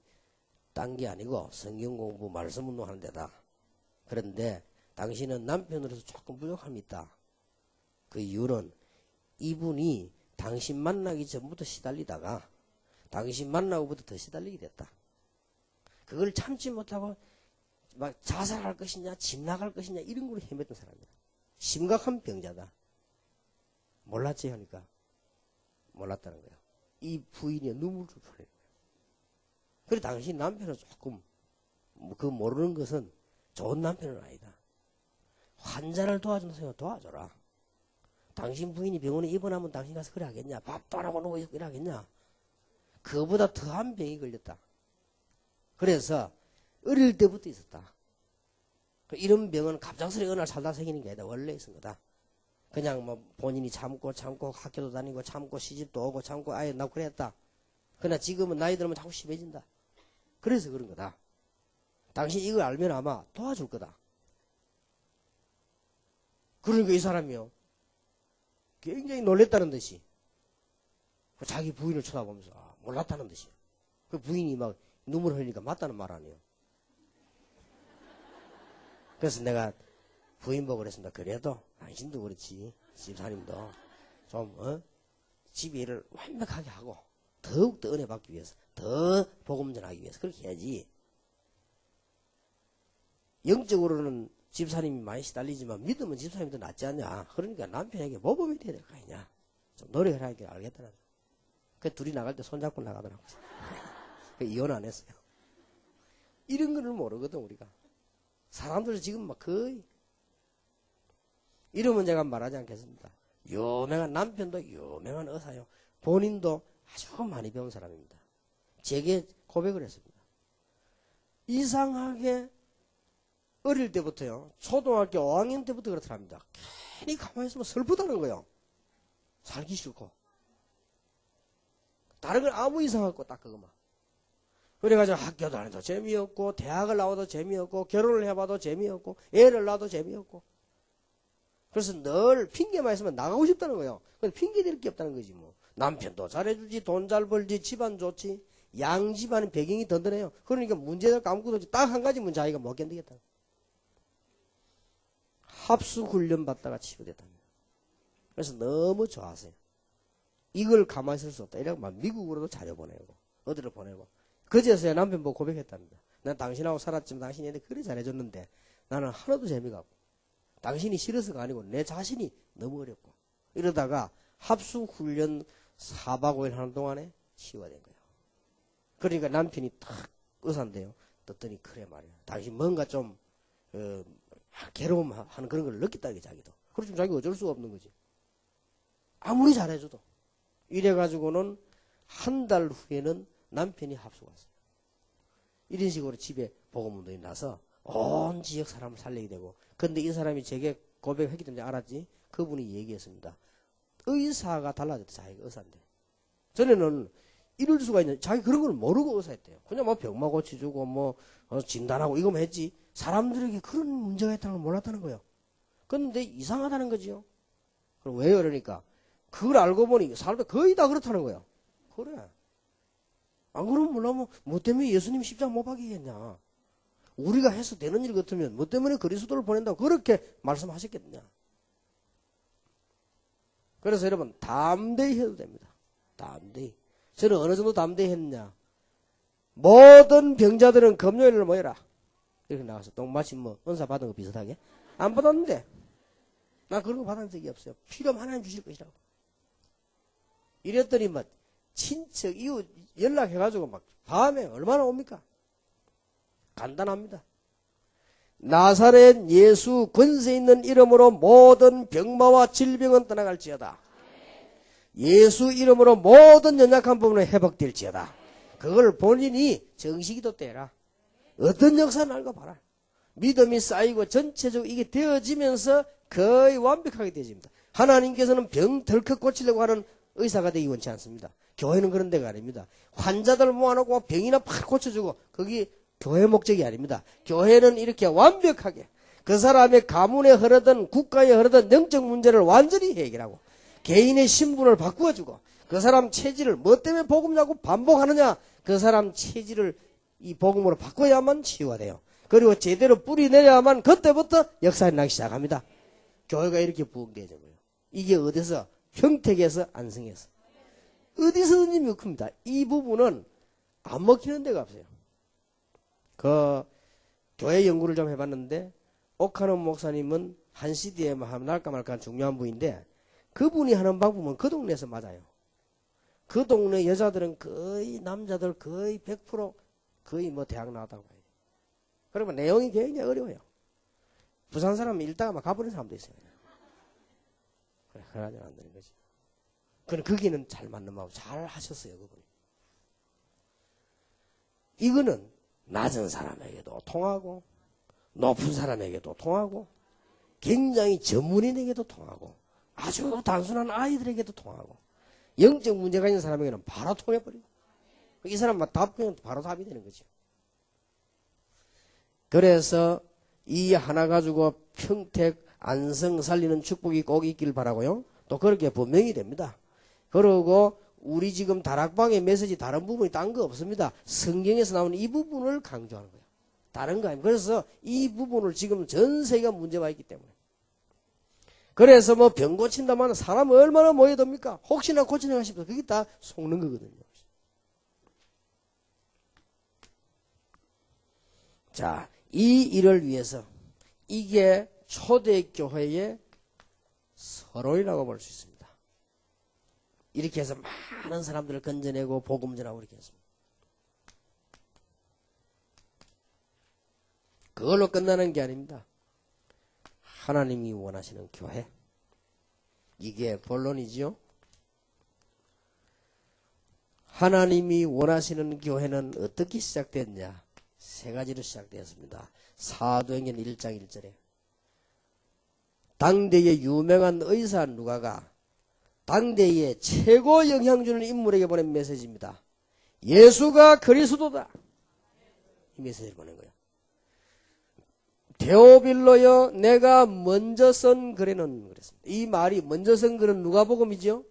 딴 게 아니고 성경 공부, 말씀 운동하는 데다. 그런데 당신은 남편으로서 조금 부족함이 있다. 그 이유는 이분이 당신 만나기 전부터 시달리다가 당신 만나고부터 더 시달리게 됐다. 그걸 참지 못하고 막 자살할 것이냐, 집 나갈 것이냐 이런 걸로 헤맸던 사람이다. 심각한 병자다. 몰랐지 하니까 몰랐다는 거야. 이 부인이 눈물을 흘리는 거야. 그래 당신 남편은 조금 그 모르는 것은 좋은 남편은 아니다. 환자를 도와주는 사람을 도와줘라. 당신 부인이 병원에 입원하면 당신 가서 그래 하겠냐? 밥도 안 하고 누워 있고 그래 하겠냐? 그보다 더한 병이 걸렸다. 그래서 어릴 때부터 있었다. 이런 병은 갑작스레 어느 날 살다 생기는 게 아니다. 원래 있은 거다. 그냥 뭐 본인이 참고 학교도 다니고 참고 시집도 오고 참고 아예 낳고 그랬다. 그러나 지금은 나이 들면 자꾸 심해진다. 그래서 그런 거다. 당신 이걸 알면 아마 도와줄 거다. 그러니까 이 사람이요. 굉장히 놀랬다는 듯이. 자기 부인을 쳐다보면서 몰랐다는 듯이. 그 부인이 막 눈물 흘리니까 맞다는 말 아니에요. 그래서 내가 부인 보고 그랬습니다. 그래도 당신도 그렇지. 집사님도 좀 집 일을 완벽하게 하고 더욱더 은혜 받기 위해서 더 복음 전하기 위해서 그렇게 해야지. 영적으로는 집사님이 많이 시달리지만 믿으면 집사님이 더 낫지 않냐. 그러니까 남편에게 모범이 돼야 될 거 아니냐. 좀 노력을 하길 알겠다는. 그 둘이 나갈 때 손잡고 나가더라고요. 이혼 안 했어요. 이런 거를 모르거든 우리가. 사람들 지금 막 거의 이름은 제가 말하지 않겠습니다. 유명한 남편도 유명한 의사요. 본인도 아주 많이 배운 사람입니다. 제게 고백을 했습니다. 이상하게 어릴 때부터요. 초등학교 5학년 때부터 그렇더랍니다. 괜히 가만히 있으면 슬프다는 거예요. 살기 싫고. 다른 건 아무 이상 없고 딱 그거만. 그래가지고 학교도 다녀도 재미없고 대학을 나와도 재미없고 결혼을 해봐도 재미없고 애를 낳아도 재미없고. 그래서 늘 핑계만 있으면 나가고 싶다는 거예요. 근데 핑계 댈 게 없다는 거지 뭐. 남편도 잘해주지, 돈 잘 벌지, 집안 좋지. 양집안은 배경이 든든해요. 그러니까 문제를 아무것도 없지. 딱 한 가지 문제 아이가 못 견디겠다. 합수훈련 받다가 치유됐답니다. 그래서 너무 좋아하세요. 이걸 가만히 있을 수 없다. 이래서 막 미국으로도 자료 보내고 어디로 보내고. 그제서야 남편 보고 고백했답니다. 난 당신하고 살았지만 당신이 내한테 그래 잘해줬는데 나는 하나도 재미가 없고 당신이 싫어서가 아니고 내 자신이 너무 어렵고 이러다가 합수훈련 4박 5일 하는 동안에 치유가 된 거예요. 그러니까 남편이 탁 의사인데요. 듣더니 그래 말이야. 당신 뭔가 좀 괴로움하는 그런 걸 느꼈다 자기도. 그렇지만 자기가 어쩔 수가 없는 거지. 아무리 잘해줘도. 이래가지고는 한 달 후에는 남편이 합수가 왔어요. 이런 식으로 집에 복음운동이 나서 온 지역 사람을 살리게 되고. 근데 이 사람이 제게 고백했기 때문에 알았지. 그분이 얘기했습니다. 의사가 달라졌다. 자기가 의사인데. 전에는 이럴 수가 있는 자기 그런 걸 모르고 의사했대요. 그냥 뭐 병마 고쳐주고 뭐 진단하고 이거만 했지. 사람들에게 그런 문제가 있다는 걸 몰랐다는 거예요. 그런데 이상하다는 거지요. 그럼 왜요? 그러니까 그걸 알고 보니 사람들 거의 다 그렇다는 거예요. 그래. 안 그러면 몰라면 뭐 때문에 예수님 십자가 못 박이겠냐. 우리가 해서 되는 일 같으면 뭐 때문에 그리스도를 보낸다고 그렇게 말씀하셨겠냐. 그래서 여러분 담대히 해도 됩니다. 담대히. 저는 어느 정도 담대히 했냐. 모든 병자들은 금요일을 모여라. 이렇게 나가서 똥마침 뭐 은사 받은 거 비슷하게. 안 받았는데. 나 그런 거 받은 적이 없어요. 필요하면 하나님 주실 것이라고. 이랬더니 막 친척, 이웃 연락해가지고 막 밤에 얼마나 옵니까? 간단합니다. 나사렛 예수 권세 있는 이름으로 모든 병마와 질병은 떠나갈지어다. 예수 이름으로 모든 연약한 부분은 회복될지어다. 그걸 본인이 정식기도 때 해라. 어떤 역사는 알고 봐라. 믿음이 쌓이고 전체적으로 이게 되어지면서 거의 완벽하게 되어집니다. 하나님께서는 병 덜컥 고치려고 하는 의사가 되기 원치 않습니다. 교회는 그런 데가 아닙니다. 환자들 모아놓고 병이나 팍 고쳐주고 거기 교회 목적이 아닙니다. 교회는 이렇게 완벽하게 그 사람의 가문에 흐르던 국가에 흐르던 영적 문제를 완전히 해결하고 개인의 신분을 바꾸어주고 그 사람 체질을 뭐 때문에 복음이라고 반복하느냐 그 사람 체질을 이 복음으로 바꿔야만 치유가 돼요. 그리고 제대로 뿌리 내려야만 그때부터 역사가 나기 시작합니다. 교회가 이렇게 부흥되어진 거예요. 이게 어디서? 평택에서 안성에서. 어디서든지 먹힙니다. 이 부분은 안 먹히는 데가 없어요. 그 교회 연구를 좀 해봤는데 옥하는 목사님은 한 시대에 하면 날까 말까 중요한 분인데 그분이 하는 방법은 그 동네에서 맞아요. 그 동네 여자들은 거의 남자들 거의 100% 거의 뭐 대학 나왔다고 봐요. 그러면 내용이 굉장히 어려워요. 부산 사람은 읽다가 막 가버린 사람도 있어요. 그래, 그러지 안 되는 거지. 그럼 거기는 잘 맞는 마음 잘 하셨어요, 그분이. 이거는 낮은 사람에게도 통하고 높은 사람에게도 통하고 굉장히 전문인에게도 통하고 아주 단순한 아이들에게도 통하고 영적 문제가 있는 사람에게는 바로 통해버리고 이 사람만 답 그냥 바로 답이 되는 거죠. 그래서 이 하나 가지고 평택 안성 살리는 축복이 꼭 있길 바라고요. 또 그렇게 분명히 됩니다. 그리고 우리 지금 다락방의 메시지 다른 부분이 딴 거 없습니다. 성경에서 나오는 이 부분을 강조하는 거예요. 다른 거 아닙니다. 그래서 이 부분을 지금 전 세계가 문제가 있기 때문에. 그래서 뭐 병 고친다면 사람 얼마나 모여듭니까? 혹시나 고치나 싶어서 그게 다 속는 거거든요. 자, 이 일을 위해서 이게 초대교회의 서론이라고 볼 수 있습니다. 이렇게 해서 많은 사람들을 건져내고 복음 전하고 이렇게 했습니다. 그걸로 끝나는 게 아닙니다. 하나님이 원하시는 교회. 이게 본론이지요. 하나님이 원하시는 교회는 어떻게 시작됐냐? 세 가지로 시작되었습니다. 사도행전 1장 1절에 당대의 유명한 의사 누가가 당대의 최고 영향 주는 인물에게 보낸 메시지입니다. 예수가 그리스도다. 이 메시지를 보낸 거예요. 데오빌로여 내가 먼저 쓴 글에는 그랬습니다. 이 말이 먼저 쓴 글은 누가복음이죠.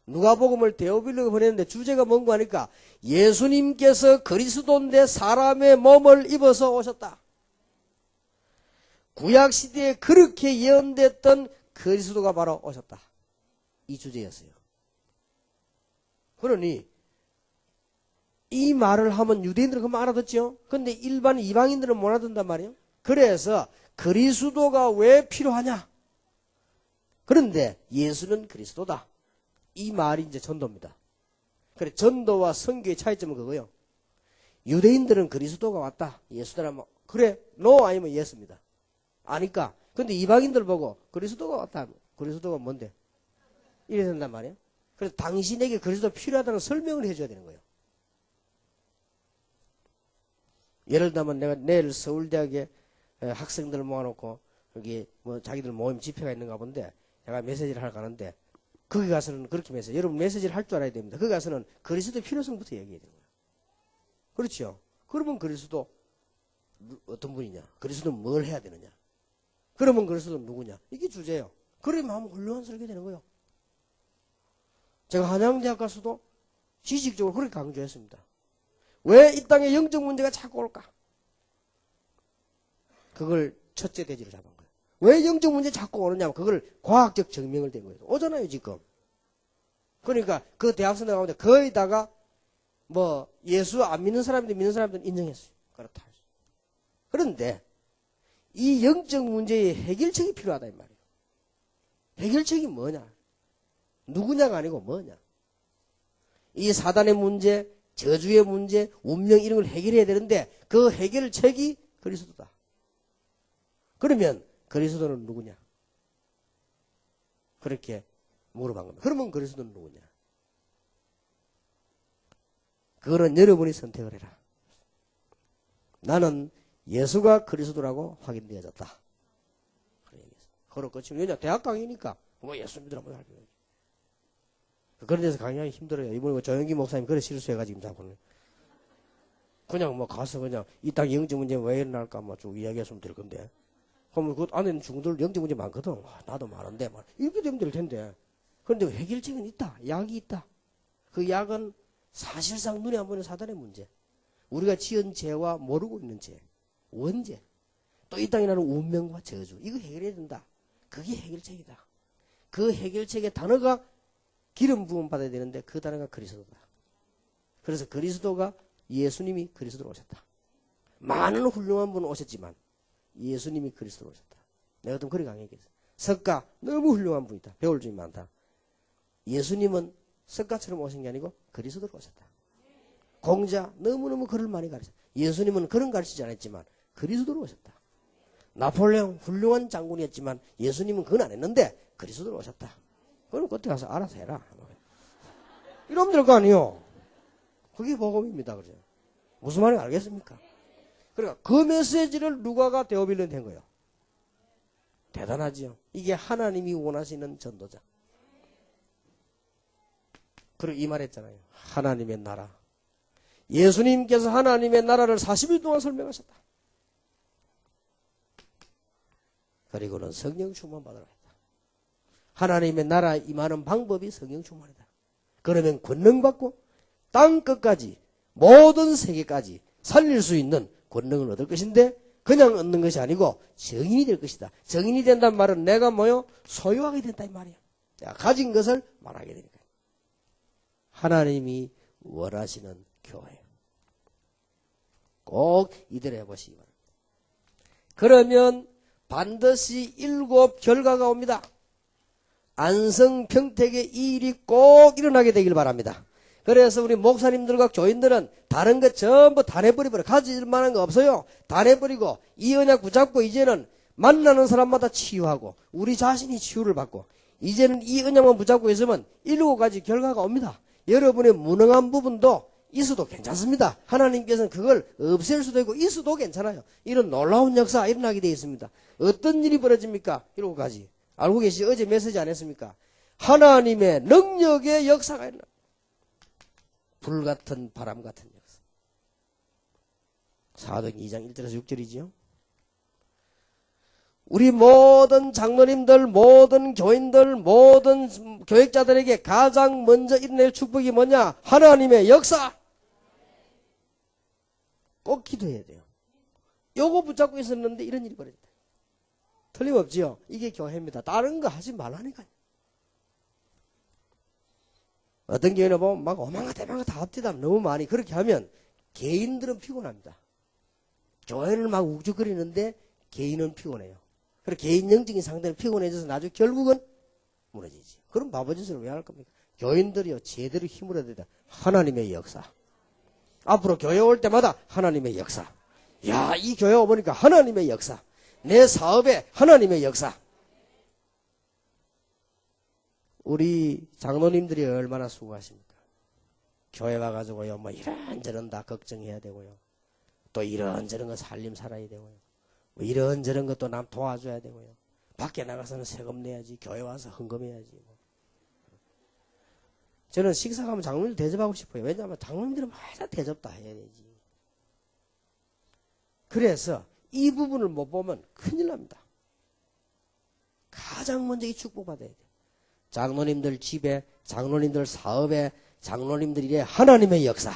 누가복음을 데오빌로가 보냈는데 주제가 뭔가 하니까 예수님께서 그리스도인데 사람의 몸을 입어서 오셨다. 구약시대에 그렇게 예언됐던 그리스도가 바로 오셨다. 이 주제였어요. 그러니 이 말을 하면 유대인들은 그만 알아듣죠. 근데 일반 이방인들은 못 알아듣는단 말이에요. 그래서 그리스도가 왜 필요하냐? 그런데 예수는 그리스도다. 이 말이 이제 전도입니다. 그래, 전도와 선교의 차이점은 그거예요. 유대인들은 그리스도가 왔다. 예수더라면 그래, 노 아니면 예스입니다. 아니까. 근데 이방인들 보고 그리스도가 왔다. 그리스도가 뭔데? 이래 된단 말이에요. 그래서 당신에게 그리스도 필요하다는 설명을 해줘야 되는 거예요. 예를 들면 내가 내일 서울대학에 학생들을 모아놓고 여기 뭐 자기들 모임 집회가 있는가 본데 내가 메시지를 하러 가는데 거기 가서는 그렇게 메시지, 여러분 메시지를 할 줄 알아야 됩니다. 거기 가서는 그리스도 필요성부터 얘기해야 되는 거예요. 그렇죠? 그러면 그리스도 어떤 분이냐? 그리스도는 뭘 해야 되느냐? 그러면 그리스도는 누구냐? 이게 주제예요. 그러면 하면 훌륭한 설교 되는 거예요. 제가 한양대학 가서도 지식적으로 그렇게 강조했습니다. 왜 이 땅에 영적 문제가 자꾸 올까? 그걸 첫째 대지를 잡은 거예요. 왜 영적 문제 자꾸 오느냐면 그걸 과학적 증명을 된 거예요. 오잖아요, 지금. 그러니까 그 대학생들 가운데 거의 다가 뭐 예수 안 믿는 사람인데 믿는 사람들은 인정했어요. 그렇다. 그런데 이 영적 문제의 해결책이 필요하다 이 말이에요. 해결책이 뭐냐? 누구냐가 아니고 뭐냐? 이 사단의 문제, 저주의 문제, 운명 이런 걸 해결해야 되는데 그 해결책이 그리스도다. 그러면 그리스도는 누구냐? 그렇게 물어본 겁니다. 그러면 그리스도는 누구냐? 그거는 여러분이 선택을 해라. 나는 예수가 그리스도라고 확인되어졌다. 그런 것이 왜냐? 대학 강의니까 뭐 예수 믿으라고 할 거예요. 그런 데서 강의하기 힘들어요. 이번에 조영기 목사님 그래 실수해가지고 자꾸는 그냥 뭐 가서 그냥 이 땅 영적 문제 왜 일어날까 뭐 쭉 이야기했으면 될 건데. 그러면 그 안에는 중들 영적 문제 많거든. 나도 많은데 막 이렇게 되면 될 텐데 그런데 해결책은 있다. 약이 있다. 그 약은 사실상 눈에 안 보이는 사단의 문제. 우리가 지은 죄와 모르고 있는 죄. 원죄. 또 이 땅에 나는 운명과 저주. 이거 해결해야 된다. 그게 해결책이다. 그 해결책의 단어가 기름 부음 받아야 되는데 그 단어가 그리스도다. 그래서 그리스도가 예수님이 그리스도로 오셨다. 많은 훌륭한 분은 오셨지만 예수님이 그리스도로 오셨다. 내가 좀 그리 강하겠어. 석가 너무 훌륭한 분이다. 배울 점이 많다. 예수님은 석가처럼 오신 게 아니고 그리스도로 오셨다. 공자 너무너무 글을 많이 가르쳤다. 예수님은 그런 가르치지 않았지만 그리스도로 오셨다. 나폴레옹 훌륭한 장군이었지만 예수님은 그건 안 했는데 그리스도로 오셨다. 그럼 그때 가서 알아서 해라. 이러면 될 거 아니요. 그게 복음입니다. 그죠? 무슨 말인지 알겠습니까? 그러니까 그 메시지를 누가가 데오빌런이 된 거예요. 대단하죠. 이게 하나님이 원하시는 전도자. 그리고 이 말 했잖아요. 하나님의 나라. 예수님께서 하나님의 나라를 40일 동안 설명하셨다. 그리고는 성령 충만 받으라 했다. 하나님의 나라에 임하는 방법이 성령 충만이다. 그러면 권능 받고 땅 끝까지 모든 세계까지 살릴 수 있는 권능을 얻을 것인데 그냥 얻는 것이 아니고 정인이 될 것이다. 정인이 된다는 말은 내가 뭐요? 소유하게 된다 이 말이야. 내가 가진 것을 말하게 되니까. 하나님이 원하시는 교회. 꼭 이대로 해보시기 바랍니다. 그러면 반드시 7 결과가 옵니다. 안성평택의 이 일이 꼭 일어나게 되길 바랍니다. 그래서 우리 목사님들과 교인들은 다른 것 전부 다 내버리고 가질 만한 거 없어요. 다 내버리고 이 언약 붙잡고 이제는 만나는 사람마다 치유하고 우리 자신이 치유를 받고 이제는 이 언약만 붙잡고 있으면 7가지 결과가 옵니다. 여러분의 무능한 부분도 있어도 괜찮습니다. 하나님께서는 그걸 없앨 수도 있고 있어도 괜찮아요. 이런 놀라운 역사가 일어나게 되어 있습니다. 어떤 일이 벌어집니까? 7가지. 알고 계시죠? 어제 메시지 안 했습니까? 하나님의 능력의 역사가 일어나. 불같은 바람 같은 역사. 사도행 2장 1절에서 6절이지요. 우리 모든 장로님들, 모든 교인들, 모든 교육자들에게 가장 먼저 일어날 축복이 뭐냐? 하나님의 역사. 꼭 기도해야 돼요. 요거 붙잡고 있었는데 이런 일이 벌어졌다. 틀림없지요. 이게 교회입니다. 다른 거 하지 말라니까요. 어떤 교회는 보면 막 오만가대만가 다 합디다 너무 많이 그렇게 하면 개인들은 피곤합니다. 교회는 막 우죽거리는데 개인은 피곤해요. 그리고 개인 영적인 상태는 피곤해져서 나중에 결국은 무너지지. 그럼 바보짓을 왜 할 겁니까? 교인들이요 제대로 힘을 얻어야 돼. 하나님의 역사. 앞으로 교회 올 때마다 하나님의 역사. 야, 이 교회 오보니까 하나님의 역사. 내 사업에 하나님의 역사. 우리 장로님들이 얼마나 수고하십니까? 교회 와가지고요, 뭐 이런저런 다 걱정해야 되고요. 또 이런저런 거 살림 살아야 되고요. 뭐 이런저런 것도 남 도와줘야 되고요. 밖에 나가서는 세금 내야지. 교회 와서 헌금해야지. 뭐. 저는 식사 가면 장로님들 대접하고 싶어요. 왜냐하면 장로님들은 마다 대접 다 해야 되지. 그래서 이 부분을 못 보면 큰일 납니다. 가장 먼저 이 축복 받아야 돼요. 장로님들 집에, 장로님들 사업에, 장로님들 일에 하나님의 역사.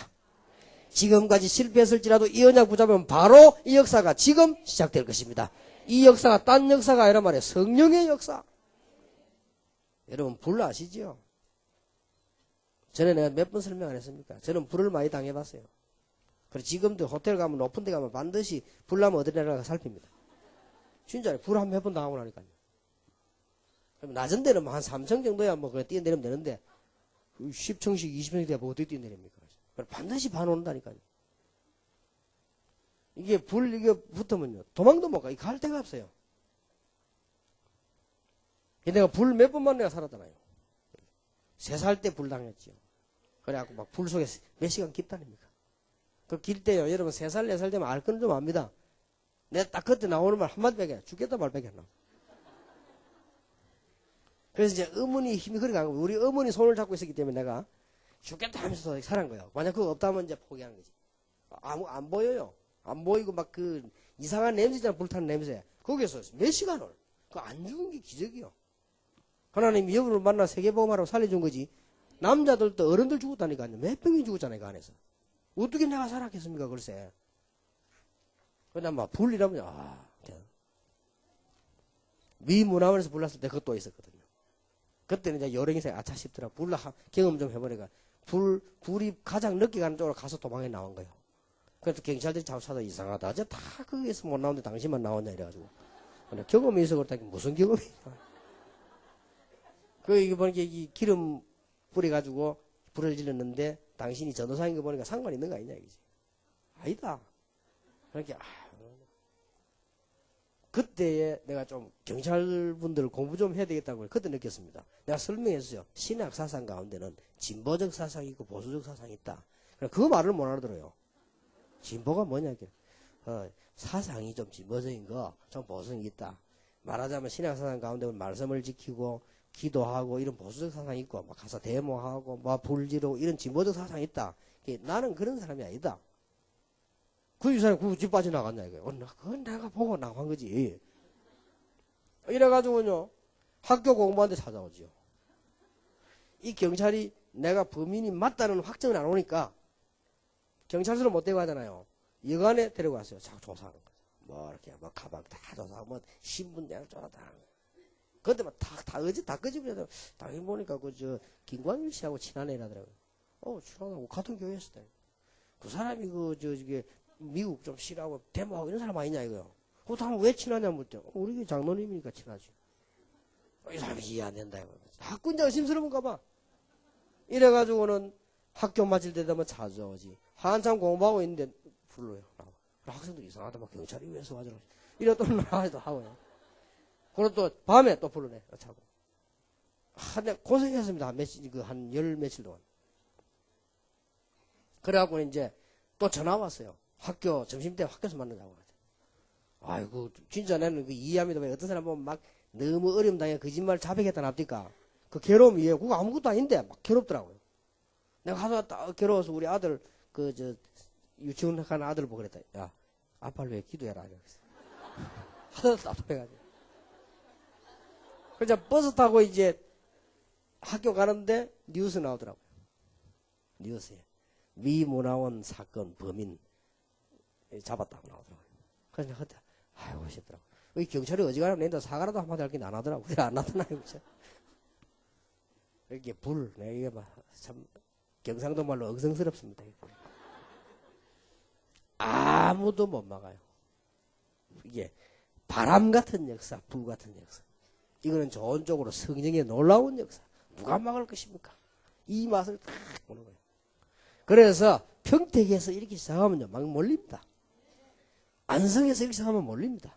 지금까지 실패했을지라도 이 언약 붙잡으면 바로 이 역사가 지금 시작될 것입니다. 이 역사가 딴 역사가 아니란 말이에요. 성령의 역사. 여러분 불 아시죠? 전에 내가 몇 번 설명 안 했습니까? 저는 불을 많이 당해봤어요. 그리고 지금도 호텔 가면 높은 데 가면 반드시 불 나면 어디 내려가 살핍니다. 진짜요. 불 한 몇 번 당하고 나니까요. 그럼 낮은 데는 뭐 한 3층 정도야 뭐 그냥 뛰어내리면 되는데 10층씩 20층씩 돼야 뭐 어떻게 뛰어내립니까? 반드시 반 온다니까요. 이게 불 이게 붙으면요 도망도 못 가. 갈 데가 없어요. 내가 불 몇 번만 내가 살았잖아요. 3살 때 불 당했지요. 그래갖고 막 불 속에 몇 시간 깊다닙니까? 그 길 때요. 여러분 3살 4살 되면 알 건 좀 압니다. 내가 딱 그때 나오는 말 한마디밖에 죽겠다 말밖에 안 나와. 그래서 이제 어머니 힘이 그렇게 가고 우리 어머니 손을 잡고 있었기 때문에 내가 죽겠다 하면서 살한 거예요. 만약 그거 없다면 이제 포기하는 거지. 안 보여요. 안 보이고 막 그 이상한 냄새 있잖아. 불타는 냄새. 거기에서 몇 시간을. 그 안 죽은 게 기적이요. 하나님이 여부를 만나 세계복음하라고 살려준 거지. 남자들도 어른들 죽었다니까요. 몇 명이 죽었잖아요, 그 안에서. 어떻게 내가 살았겠습니까, 글쎄. 그냥 막 불이라면, 미문화원에서 불났을 때 그것도 있었거든요. 그때는 이제 요령이생 아차 싶더라. 경험 좀 해보니까. 불이 가장 늦게 가는 쪽으로 가서 도망에 나온 거예요. 그래서 경찰들이 자꾸 찾아 이상하다. 어제 다 거기에서 못 나오는데 당신만 나왔냐, 이래가지고. 경험이 있어 그렇다. 무슨 경험이 있어. 이게 보니까 이 기름 뿌려가지고 불을 질렀는데 당신이 전도사인 거 보니까 상관 있는 거 아니냐, 이거지. 아니다. 그러니까, 그때에 내가 좀 경찰분들 공부 좀 해야 되겠다고 그때 느꼈습니다. 내가 설명했어요. 신학 사상 가운데는 진보적 사상이 있고 보수적 사상이 있다. 그 말을 못 알아들어요. 진보가 뭐냐, 사상이 좀 진보적인 거, 좀 보수적인 게 있다. 말하자면 신학 사상 가운데 말씀을 지키고 기도하고 이런 보수적 사상이 있고 막 가서 데모하고 막 불지르고 이런 진보적 사상이 있다. 나는 그런 사람이 아니다. 이 사람이 집 빠져나갔냐, 이거예요. 그건 내가 보고 나간 거지. 이래가지고요, 학교 공부하는데 찾아오지요. 이 경찰이 내가 범인이 맞다는 확정을 안 오니까, 경찰서를 못 데리고 가잖아요. 여관에 데리고 갔어요. 자꾸 조사하는 거죠. 뭐, 이렇게, 뭐, 가방 다 조사하고, 뭐, 신분 내가 쫄았다. 그때 막 다 끄집어내더라고요. 당연히 보니까, 김광일 씨하고 친한 애라더라고요. 친하다고 같은 교회였어요. 그 사람이 저게, 미국 좀 싫어하고 데모하고 이런 사람 아니냐 이거요. 그렇다면 왜 친하냐 물때 우리 장로님이니까 친하지. 이 사람이 이해 안 된다 이거. 자꾸 이제 의심스러운가 봐. 이래가지고는 학교 마칠 때 되면 찾아오지. 한참 공부하고 있는데 불러요. 학생들이 이상하다 막 경찰이 왜서 와주라고. 이래 또 나와도 하고요. 그리고 또 밤에 또 불러내. 자고. 고생했습니다. 한 열 며칠 동안. 그래갖고 이제 또 전화 왔어요. 학교, 점심때 학교에서 만나자고. 아이고, 진짜 나는 이해합니다. 왜 어떤 사람 보면 막 너무 어려움 당해 거짓말 자백했다 납니까? 그 괴로움이 이해요. 그거 아무것도 아닌데 막 괴롭더라고요. 내가 가서 딱 괴로워서 우리 아들, 유치원 가는 아들 보고 그랬다. 야, 아빠를 왜 기도해라. 하도 답답해가지고. 그래서 버스 타고 이제 학교 가는데 뉴스 나오더라고요. 뉴스에. 미문화원 사건 범인 잡았다고 나오더라고요. 그래서 내가 그때 아이고 싶더라고. 경찰이 어지간하면 낸다 사과라도 한마디 할 게 안 하더라고. 그래 안 나타나요. 이렇게 이게 참 경상도 말로 억성스럽습니다. 아무도 못 막아요. 이게 바람 같은 역사, 불 같은 역사. 이거는 좋은 쪽으로 성령의 놀라운 역사. 누가 막을 것입니까? 이 맛을 딱 보는 거예요. 그래서 평택에서 이렇게 시작하면요, 막 몰립니다. 안성에서 이렇게 시작하면 몰립니다.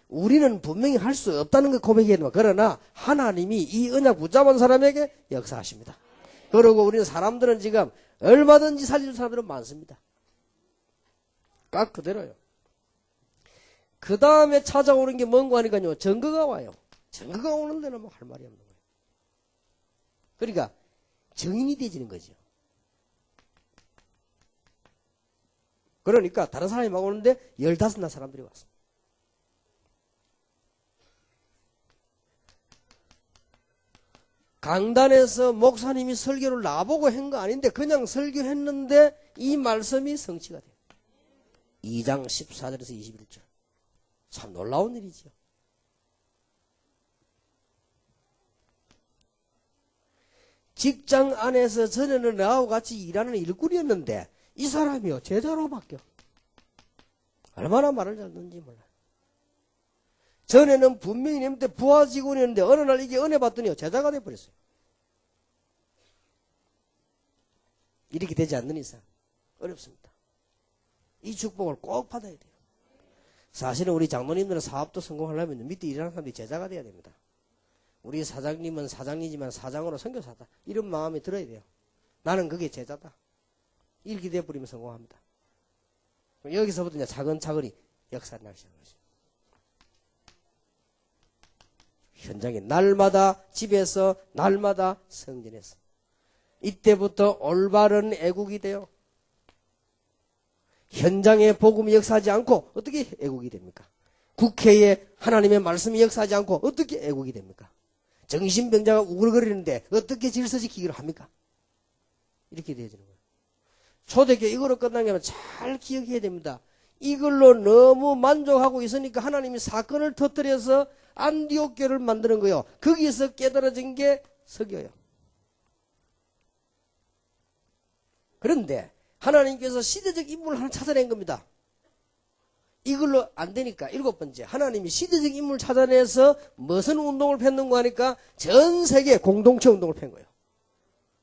우리는 분명히 할 수 없다는 걸 고백해야 됩니다. 그러나 하나님이 이 언약 붙잡은 사람에게 역사하십니다. 그리고 우리는 사람들은 지금 얼마든지 살려줄 사람들은 많습니다. 딱 그대로요. 그 다음에 찾아오는 게 뭔가 하니까요, 증거가 와요. 증거가 오는 데는 뭐 할 말이 없는 거예요. 그러니까 증인이 되지는 거죠. 그러니까 다른 사람이 막 오는데 15나 사람들이 왔어. 강단에서 목사님이 설교를 나보고 한 거 아닌데 그냥 설교했는데 이 말씀이 성취가 돼요. 2장 14절에서 21절. 참 놀라운 일이죠. 직장 안에서 전에는 나하고 같이 일하는 일꾼이었는데 이 사람이요 제자로 바뀌어. 얼마나 말을 잘 듣는지 몰라요. 전에는 분명히 님한테 부하 직원이었는데 어느 날 이게 은혜 받더니 제자가 돼버렸어요. 이렇게 되지 않는 이상 어렵습니다. 이 축복을 꼭 받아야 돼요. 사실은 우리 장로님들은 사업도 성공하려면 밑에 일하는 사람들이 제자가 돼야 됩니다. 우리 사장님은 사장이지만 사장으로 선교사다. 이런 마음이 들어야 돼요. 나는 그게 제자다. 이렇게 돼버리면 성공합니다. 여기서부터 이제 차근차근히 역사를 나기 시작하는 거죠. 현장에 날마다 집에서 날마다 성전에서 이때부터 올바른 애국이 돼요. 현장에 복음이 역사하지 않고 어떻게 애국이 됩니까? 국회에 하나님의 말씀이 역사하지 않고 어떻게 애국이 됩니까? 정신병자가 우글거리는데 어떻게 질서 지키기를 합니까? 이렇게 되어지는 거예요. 초대교회 이거로 끝난 게 아니라 잘 기억해야 됩니다. 이걸로 너무 만족하고 있으니까 하나님이 사건을 터뜨려서 안디옥 교회를 만드는 거예요. 거기에서 깨달아진 게 설교예요. 그런데 하나님께서 시대적 인물을 하나 찾아낸 겁니다. 이걸로 안 되니까 7번째, 하나님이 시대적 인물을 찾아내서 무슨 운동을 폈는가 하니까 전 세계 공동체 운동을 편 거예요.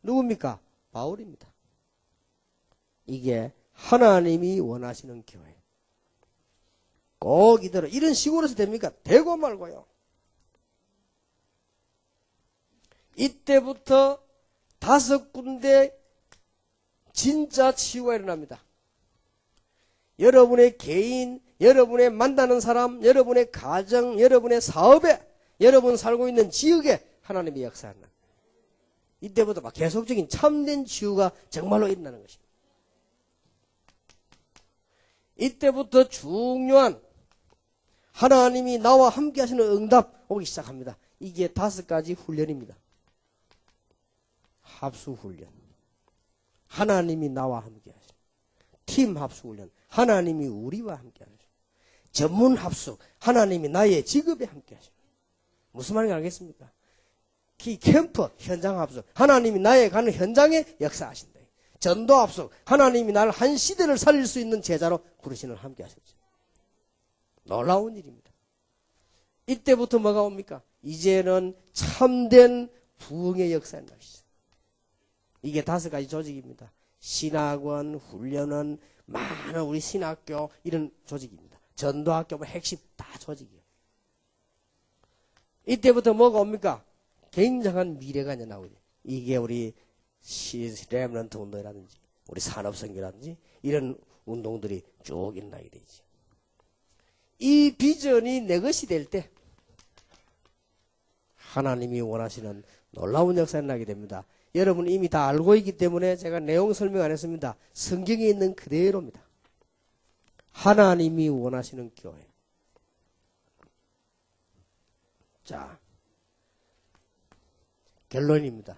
누굽니까? 바울입니다. 이게 하나님이 원하시는 교회. 꼭 이대로 이런 식으로 해서 됩니까? 되고 말고요. 이때부터 5군데 진짜 치유가 일어납니다. 여러분의 개인, 여러분의 만나는 사람, 여러분의 가정, 여러분의 사업에, 여러분 살고 있는 지역에 하나님의 역사하는 이때부터 막 계속적인 참된 치유가 정말로 일어나는 것입니다. 이때부터 중요한 하나님이 나와 함께 하시는 응답 오기 시작합니다. 이게 5가지 훈련입니다. 합수훈련. 하나님이 나와 함께 하시는 팀 합수훈련. 하나님이 우리와 함께 하시는 전문 합숙. 하나님이 나의 직업에 함께 하시는 무슨 말인지 알겠습니까? 캠프 현장 합숙. 하나님이 나의 가는 현장에 역사하신다. 전도 합숙. 하나님이 나를 한 시대를 살릴 수 있는 제자로 부르시는 함께 하셨죠. 놀라운 일입니다. 이때부터 뭐가 옵니까? 이제는 참된 부흥의 역사에 나시죠. 이게 5가지 조직입니다. 신학원, 훈련원, 많은 우리 신학교 이런 조직입니다. 전도학교 뭐 핵심 다 조직이에요. 이때부터 뭐가 옵니까? 굉장한 미래가 이제 나오죠. 이게 우리 렘넌트 운동이라든지 우리 산업선교라든지 이런 운동들이 쭉 일어나게 되죠. 이 비전이 내 것이 될 때 하나님이 원하시는 놀라운 역사가 나게 됩니다. 여러분 이미 다 알고 있기 때문에 제가 내용 설명 안 했습니다. 성경에 있는 그대로입니다. 하나님이 원하시는 교회. 자, 결론입니다.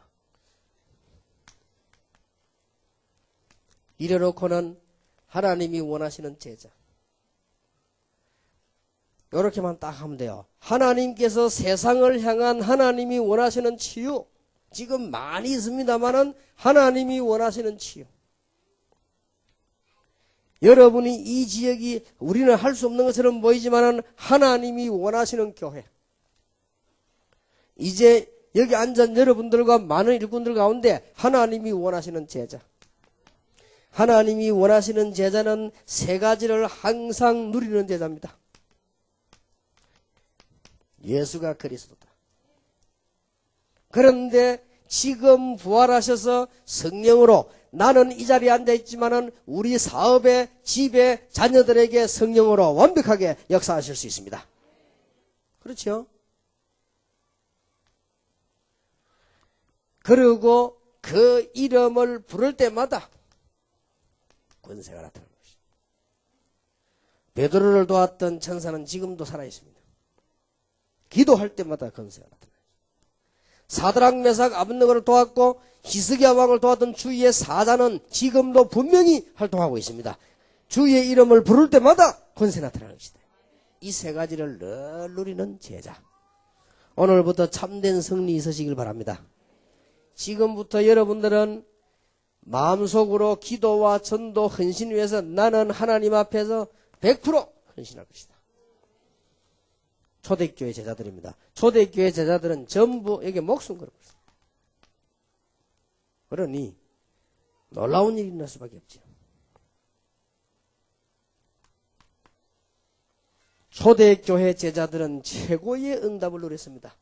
이래놓고는 하나님이 원하시는 제자. 이렇게만 딱 하면 돼요. 하나님께서 세상을 향한 하나님이 원하시는 치유. 지금 많이 있습니다만은 하나님이 원하시는 치유. 여러분이 이 지역이 우리는 할 수 없는 것처럼 보이지만은 하나님이 원하시는 교회. 이제 여기 앉은 여러분들과 많은 일꾼들 가운데 하나님이 원하시는 제자. 하나님이 원하시는 제자는 3가지를 항상 누리는 제자입니다. 예수가 그리스도다. 그런데 지금 부활하셔서 성령으로 나는 이 자리에 앉아있지만은 우리 사업에, 집에, 자녀들에게 성령으로 완벽하게 역사하실 수 있습니다. 그렇죠? 그리고 그 이름을 부를 때마다 권세가 나타나는 것이죠. 베드로를 도왔던 천사는 지금도 살아있습니다. 기도할 때마다 권세가 나타나요. 사드락 메삭 아벳느고를 도왔고 히스기야 왕을 도왔던 주의 사자는 지금도 분명히 활동하고 있습니다. 주의 이름을 부를 때마다 권세 나타나는 것이다. 이 3가지를 늘 누리는 제자. 오늘부터 참된 승리 있으시길 바랍니다. 지금부터 여러분들은 마음속으로 기도와 전도 헌신 위해서 나는 하나님 앞에서 100% 헌신할 것이다. 초대교회 제자들입니다. 초대교회 제자들은 전부 여기 목숨 걸고 있습니다. 그러니 놀라운 일이 일어날 수밖에 없죠. 초대교회 제자들은 최고의 응답을 누렸습니다.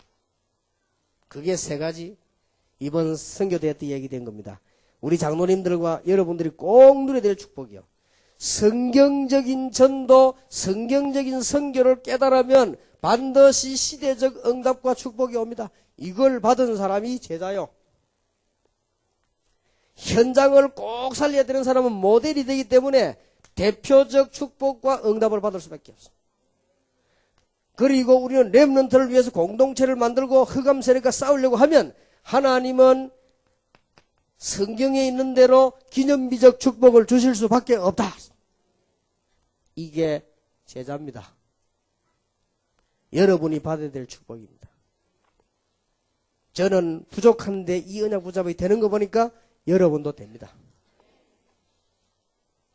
그게 3가지 이번 선교대회 때 얘기된 겁니다. 우리 장로님들과 여러분들이 꼭 누려야 될 축복이요. 성경적인 전도, 성경적인 선교를 깨달으면 반드시 시대적 응답과 축복이 옵니다. 이걸 받은 사람이 제자요. 현장을 꼭 살려야 되는 사람은 모델이 되기 때문에 대표적 축복과 응답을 받을 수밖에 없습니다. 그리고 우리는 렘넌트를 위해서 공동체를 만들고 흑암 세력과 싸우려고 하면 하나님은 성경에 있는 대로 기념비적 축복을 주실 수밖에 없다. 이게 제자입니다. 여러분이 받아야 될 축복입니다. 저는 부족한데 이 언약 붙잡이 되는 거 보니까 여러분도 됩니다.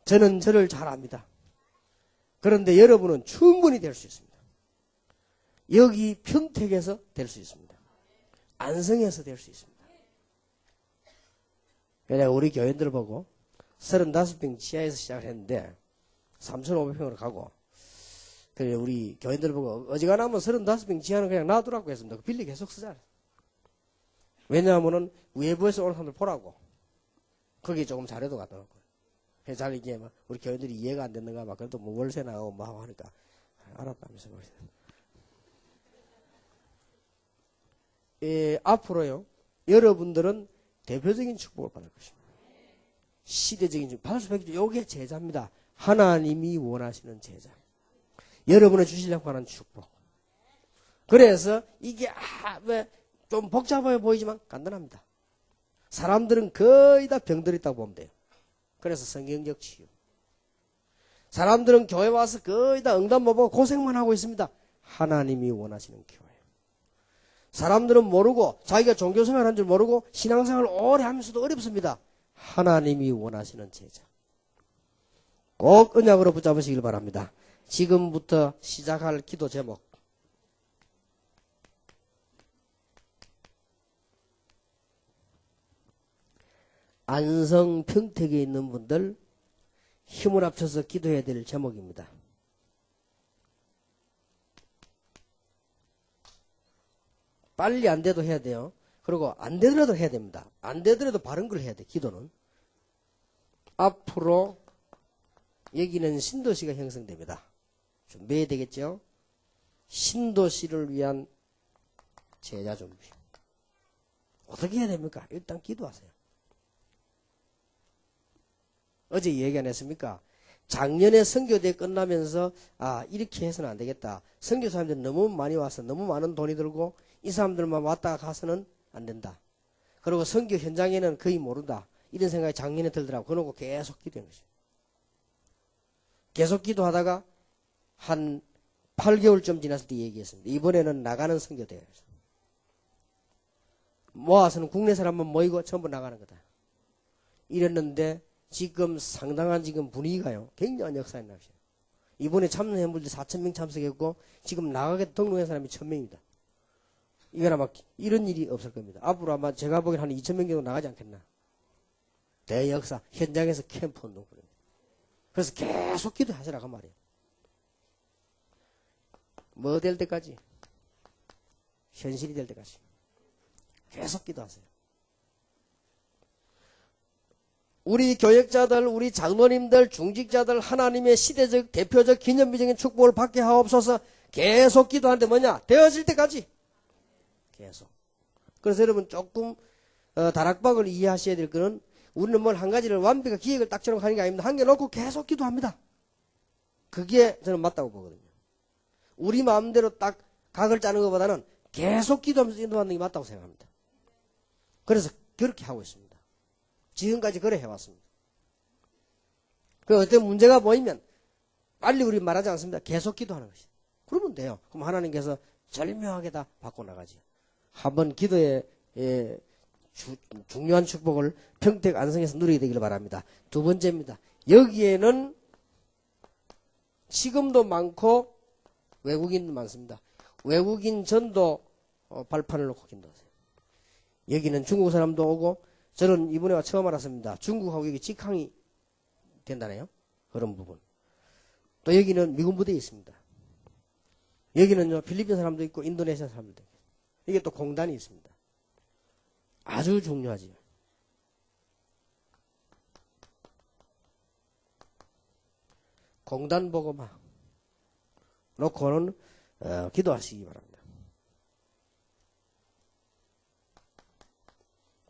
저는 저를 잘 압니다. 그런데 여러분은 충분히 될 수 있습니다. 여기 평택에서 될 수 있습니다. 안성에서 될 수 있습니다. 내가 우리 교인들 보고 35평 지하에서 시작을 했는데 3,500평으로 가고, 그래 우리 교인들 보고 어지간하면 35평 지하는 그냥 놔두라고 했습니다. 빌리 계속 쓰자. 왜냐하면은 외부에서 오는 사람들 보라고. 거기 조금 잘해도 갔다 놓고. 그래서 잘 이게 막 우리 교인들이 이해가 안 됐는가 막 그래도 뭐 월세 나가고 뭐 하고 하니까 알았다면서. 앞으로요, 여러분들은 대표적인 축복을 받을 것입니다. 시대적인 축복 받을 수밖에 없죠. 이게 제자입니다. 하나님이 원하시는 제자. 여러분의 주시려고 하는 축복. 그래서 이게 왜 좀 복잡해 보이지만 간단합니다. 사람들은 거의 다 병들어 있다고 보면 돼요. 그래서 성경적 치유. 사람들은 교회 와서 거의 다 응답 못 보고 고생만 하고 있습니다. 하나님이 원하시는 교회. 사람들은 모르고 자기가 종교생활 한 줄 모르고 신앙생활을 오래 하면서도 어렵습니다. 하나님이 원하시는 제자. 꼭 언약으로 붙잡으시길 바랍니다. 지금부터 시작할 기도 제목. 안성 평택에 있는 분들 힘을 합쳐서 기도해야 될 제목입니다. 빨리 안 돼도 해야 돼요. 그리고 안 되더라도 해야 됩니다. 안 되더라도 바른 걸 해야 돼, 기도는. 앞으로 여기는 신도시가 형성됩니다. 준비해야 되겠죠? 신도시를 위한 제자 준비. 어떻게 해야 됩니까? 일단 기도하세요. 어제 얘기 안 했습니까? 작년에 선교대 끝나면서 이렇게 해서는 안 되겠다. 선교 사람들이 너무 많이 와서 너무 많은 돈이 들고 이 사람들만 왔다가 가서는 안 된다. 그리고 선교 현장에는 거의 모른다. 이런 생각이 작년에 들더라고. 그러고 계속 기도하는 것이죠. 계속 기도하다가 한 8개월쯤 지났을 때 얘기했습니다. 이번에는 나가는 선교대회에서 모아서는 국내 사람만 모이고 전부 나가는 거다. 이랬는데 지금 상당한 지금 분위기가요. 굉장한 역사에 나오죠. 이번에 참여한 분들 4,000명 참석했고 지금 나가게 등록한 사람이 1,000명입니다. 이건 아마 이런 일이 없을 겁니다. 앞으로 아마 제가 보기엔 한 2,000명 정도 나가지 않겠나. 대역사 현장에서 캠프 운동. 그래서 계속 기도하시라고 말이에요. 뭐 될 때까지? 현실이 될 때까지. 계속 기도하세요. 우리 교역자들, 우리 장로님들, 중직자들 하나님의 시대적, 대표적, 기념비적인 축복을 받게 하옵소서. 계속 기도하는데 뭐냐? 되어질 때까지. 계속. 그래서 여러분 조금 다락방을 이해하셔야 될 거는 우리는 뭘 한 가지를 완벽한 기획을 딱처럼 하는 게 아닙니다. 한 개 놓고 계속 기도합니다. 그게 저는 맞다고 보거든요. 우리 마음대로 딱 각을 짜는 것보다는 계속 기도하면서 인도하는 게 맞다고 생각합니다. 그래서 그렇게 하고 있습니다. 지금까지 그래 해왔습니다. 그 어떤 문제가 보이면 빨리 우리 말하지 않습니다. 계속 기도하는 것이. 그러면 돼요. 그럼 하나님께서 절묘하게 다 바꿔나가지. 한번 기도에 중요한 축복을 평택 안성에서 누리게 되기를 바랍니다. 두 번째입니다. 여기에는 지금도 많고 외국인도 많습니다. 외국인 전도 발판을 놓고 기도하세요. 여기는 중국 사람도 오고 저는 이번에 처음 알았습니다. 중국하고 여기 직항이 된다네요. 그런 부분. 또 여기는 미군 부대에 있습니다. 여기는요 필리핀 사람도 있고 인도네시아 사람도 있고 이게 또 공단이 있습니다. 아주 중요하지요. 공단 보고만 놓고는 기도하시기 바랍니다.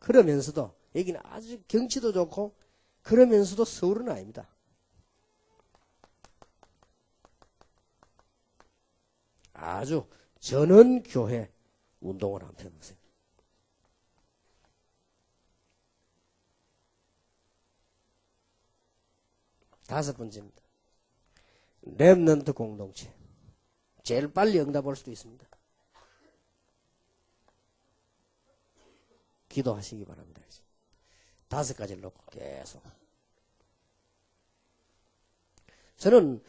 그러면서도 여기는 아주 경치도 좋고 그러면서도 서울은 아닙니다. 아주 전원교회 운동을 한번 펴보세요. 다섯 번째입니다. 렘넌트 공동체. 제일 빨리 응답할 수도 있습니다. 기도하시기 바랍니다. 다섯 가지를 놓고 계속. 저는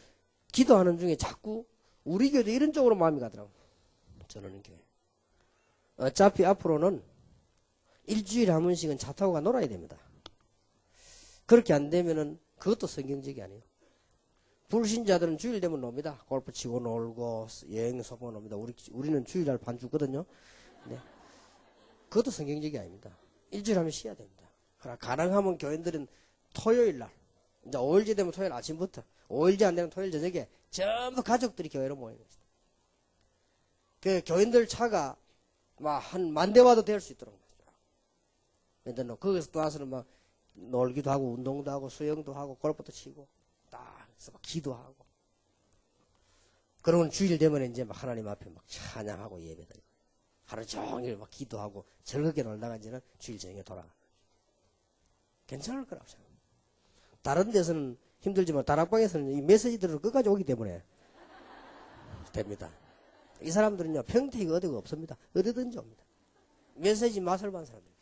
기도하는 중에 자꾸 우리 교회도 이런 쪽으로 마음이 가더라고요. 저는 교회. 어차피 앞으로는 일주일에 한 번씩은 차 타고 가 놀아야 됩니다. 그렇게 안 되면은 그것도 성경적이 아니에요. 불신자들은 주일 되면 놉니다. 골프 치고 놀고 여행 소풍 놉니다. 우리는 주일날 반주 거든요. 네. 그것도 성경적이 아닙니다. 일주일에 한 번 쉬어야 됩니다. 그러나 가능하면 교인들은 토요일날, 이제 5일째 되면 토요일 아침부터, 5일째 안 되면 토요일 저녁에 전부 가족들이 교회로 모이는 거죠. 그 교인들 차가 막 한 10,000대 와도 될 수 있도록. 근데 거기서 또 와서는 막 놀기도 하고 운동도 하고 수영도 하고 골프도 치고 딱 해서 막 기도하고. 그러면 주일 되면 이제 막 하나님 앞에 막 찬양하고 예배드리고 하루 종일 막 기도하고 즐겁게 놀다가 이제는 주일 저녁에 돌아가는 거죠. 괜찮을 거라고 생각합니다. 다른 데서는 힘들지만 다락방에서는 이 메시지들을 끝까지 오기 때문에 됩니다. 이 사람들은요 평택이 어디가 없습니다. 어디든지 옵니다. 메시지 맛을 본 사람들입니다.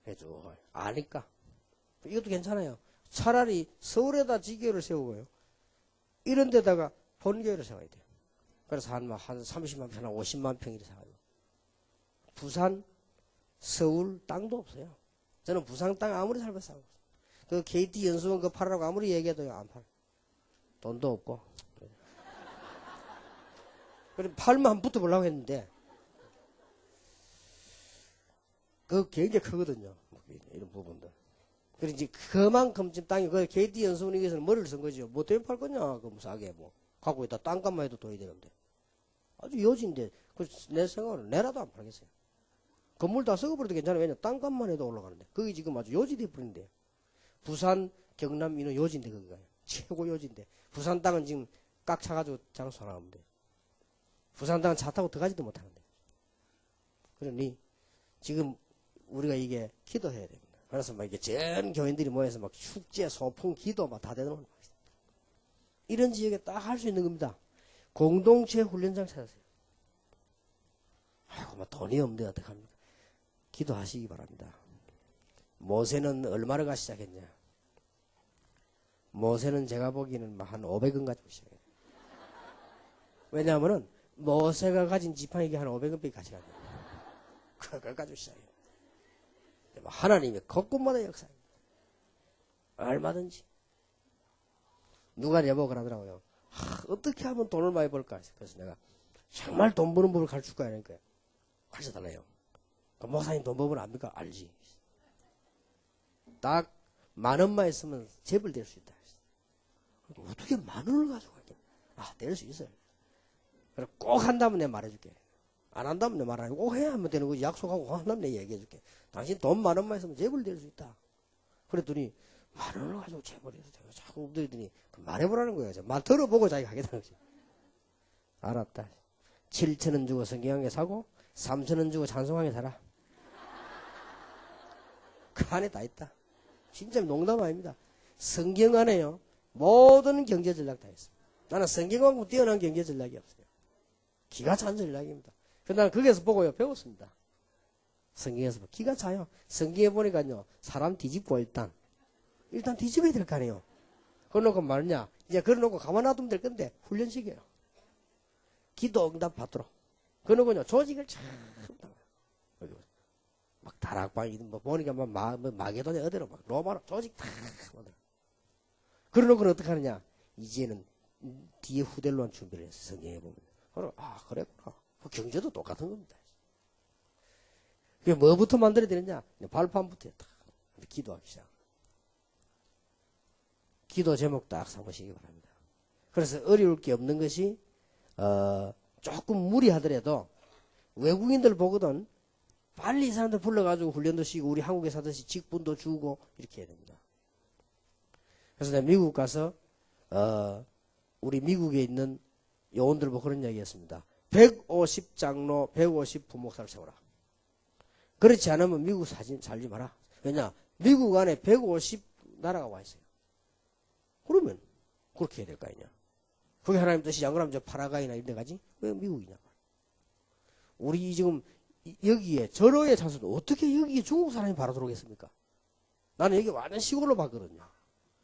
해줘 아니까 이것도 괜찮아요. 차라리 서울에다 지교를 세우고요. 이런 데다가 본교회를 세워야 돼요. 그래서 한 30만 평, 한 50만 평 이렇게 세워요. 부산, 서울 땅도 없어요. 저는 부산 땅 아무리 살면서 그 KT 연수원 그 팔으라고 아무리 얘기해도 안 팔아요. 돈도 없고. 그래 팔면 한번 붙어보려고 했는데 그 굉장히 크거든요. 이런 부분들. 그래 이제 그만큼 지금 땅이 그 KT 연수원에 위해서는 머리를 쓴 거죠. 뭐 때문에 팔 거냐? 그 싸게 뭐 갖고 있다 땅값만 해도 돈이 되는데 아주 요지인데 그 내 생각은 내라도 안 팔겠어요. 건물 다 썩어버려도 괜찮아요. 왜냐 땅값만 해도 올라가는데 거기 지금 아주 요지 돼버린데 부산 경남 이는 요지인데 거기가 최고 요지인데 부산 땅은 지금 꽉 차가지고 장수 하나 하면 돼. 부산 땅은 차 타고 들어가지도 못하는데. 그러니 지금 우리가 이게 기도해야 됩니다. 그래서 막 이게 전 교인들이 모여서 막 축제, 소풍, 기도 막 다 되는 겁니다. 이런 지역에 딱 할 수 있는 겁니다. 공동체 훈련장 찾으세요. 아이고, 막 돈이 없는데 어떡합니까? 기도하시기 바랍니다. 모세는 얼마를 가 시작했냐? 모세는 제가 보기에는 막 한 500원 가지고 시작해요. 왜냐하면은 모세가 가진 지팡이가 한 500원밖에 가치가 안 돼요. 그걸 가지고 시작해요. 하나님의 곳곳마다 역사입니다. 얼마든지. 누가 내보고 그러더라고요. 어떻게 하면 돈을 많이 벌까? 그래서 내가 정말 돈 버는 법을 가르칠 거야. 그러니까 가르쳐 달래요. 목사님 돈 버는 압니까? 알지. 딱 10,000원만 있으면 재벌 될 수 있다. 어떻게 10,000원을 가지고 가냐? 될 수 있어요. 그래 꼭 한다면 내가 말해줄게. 안 한다면 내가 말하고 꼭 해야 하면 되는 거지. 약속하고 한다면 내가 얘기해줄게. 당신 돈 10,000원만 있으면 재벌 될 수 있다. 그랬더니 10,000원을 가지고 재벌해도 돼요. 자꾸 엎드리더니 말해보라는 거예요. 말 들어보고 자기가 하겠다는 거지. 알았다. 7,000원 주고 성경 한 개 사고 3,000원 주고 찬송하게 사라. 그 안에 다 있다. 진짜 농담 아닙니다. 성경 안에요. 모든 경제 전략 다 있습니다. 나는 성경만큼 뛰어난 경제 전략이 없어요. 기가 찬 전략입니다. 그래서 나는 거기에서 보고요. 배웠습니다. 성경에서 기가 차요. 성경에 보니까요. 사람 뒤집고 일단 뒤집어야 될 거 아니에요. 그러놓고 말이냐. 이제 그러놓고 가만 놔두면 될 건데 훈련식이에요. 기도 응답 받도록. 그러놓고요. 조직을 참 막 다락방이든 뭐 보니까 막 마게도냐 어디로 막 로마로 조직 다 만들어. 그러놓고는 어떻게 하느냐. 이제는 뒤에 후대를 위한 준비를 했어. 성경에 보면. 그럼 그랬구나. 그 경제도 똑같은 겁니다. 그게 뭐부터 만들어야 되느냐. 발판부터 딱 기도하기 시작. 기도 제목 딱 삼으시기 바랍니다. 그래서 어려울 게 없는 것이 조금 무리하더라도 외국인들 보거든 빨리 이 사람들 불러가지고 훈련도 시키고 우리 한국에 사듯이 직분도 주고 이렇게 해야 됩니다. 그래서 내가 미국 가서 우리 미국에 있는 요원들 보고 그런 이야기 했습니다. 150장로, 150 부목사를 세워라. 그렇지 않으면 미국 살지 마라. 왜냐? 미국 안에 150 나라가 와 있어요. 그러면 그렇게 해야 될 거 아니냐. 그게 하나님 뜻이지. 안 그러면 저 파라과이나 이런 데 가지? 왜 미국이냐. 우리 지금 여기에 절호에 찬수도 어떻게 여기에 중국 사람이 바로 들어오겠습니까? 나는 여기 완전 시골로 봤거든요.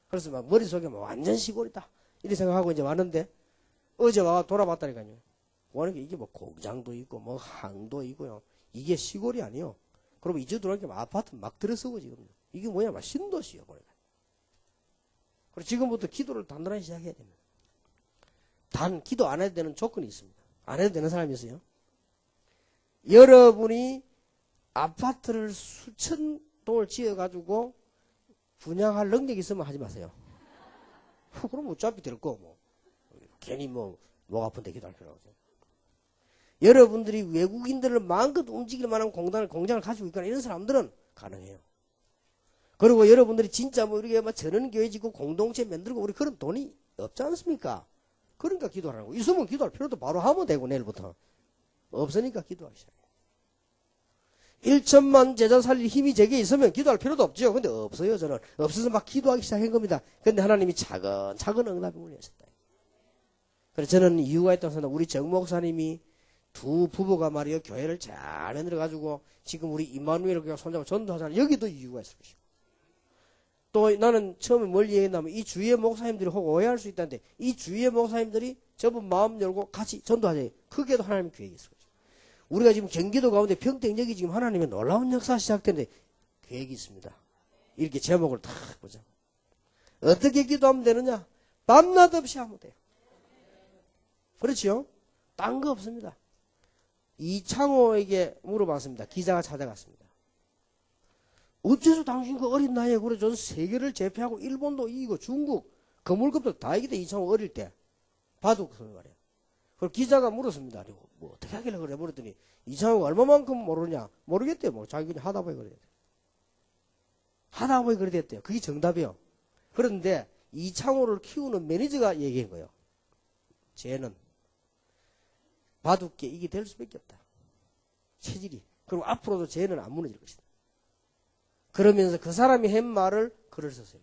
그래서 막 머릿속에 막 완전 시골이다. 이렇게 생각하고 이제 왔는데 어제 와 돌아봤다니까요. 보니까 이게 뭐 공장도 있고 뭐 항도 있고요. 이게 시골이 아니요. 그러면 이제 들어오니까 아파트 막 들어서고 지금. 이게 뭐냐, 막 신도시요. 보니까. 그리고 지금부터 기도를 단단하게 시작해야 됩니다. 단 기도 안 해도 되는 조건이 있습니다. 안 해도 되는 사람이 있어요. 여러분이 아파트를 수천 동을 지어가지고 분양할 능력이 있으면 하지 마세요. 그럼 어차피 될 거, 뭐. 괜히 목 아픈데 기도할 필요가 없어요. 여러분들이 외국인들을 마음껏 움직일 만한 공장을 가지고 있거나 이런 사람들은 가능해요. 그리고 여러분들이 진짜 뭐 이렇게 막 전원교회 짓고 공동체 만들고 우리 그런 돈이 없지 않습니까? 그러니까 기도하라고. 있으면 기도할 필요도 바로 하면 되고 내일부터. 없으니까 기도하기 시작해요. 1천만 제자 살릴 힘이 제게 있으면 기도할 필요도 없죠. 근데 없어요, 저는. 없어서 막 기도하기 시작한 겁니다. 근데 하나님이 차근차근 응답이 올리셨다. 그래서 저는 이유가 있다고 생각합니다. 우리 정 목사님이 두 부부가 말이요, 교회를 잘 만들어가지고 지금 우리 임마누엘 교회 손잡고 전도하잖아요. 여기도 이유가 있을 것이고. 또 나는 처음에 뭘 얘기했냐면 이 주위의 목사님들이 혹 오해할 수 있다는데 이 주위의 목사님들이 저분 마음 열고 같이 전도하자. 크게도 하나님의 계획이 있을 거죠. 우리가 지금 경기도 가운데 평택역이 지금 하나님의 놀라운 역사 시작되는데 계획이 있습니다. 이렇게 제목을 딱 보자. 어떻게 기도하면 되느냐? 밤낮 없이 하면 돼요. 그렇죠? 딴 거 없습니다. 이창호에게 물어봤습니다. 기자가 찾아갔습니다. 어째서 당신 그 어린 나이에 그래 전 세계를 제패하고 일본도 이기고 중국 거물급도 다 이기대 이창호 어릴 때 바둑 그 말이야. 그걸 기자가 물었습니다. 뭐 어떻게 하길래 그래 물었더니 이창호가 얼마만큼 모르냐 모르겠대요. 뭐 자기 그냥 하다 보니 그래. 하다 보니 그래 됐대요. 그게 정답이요. 그런데 이창호를 키우는 매니저가 얘기한 거예요. 쟤는 바둑계 이게 될 수밖에 없다. 체질이. 그리고 앞으로도 쟤는 안 무너질 것이다. 그러면서 그 사람이 한 말을 글을 썼어요.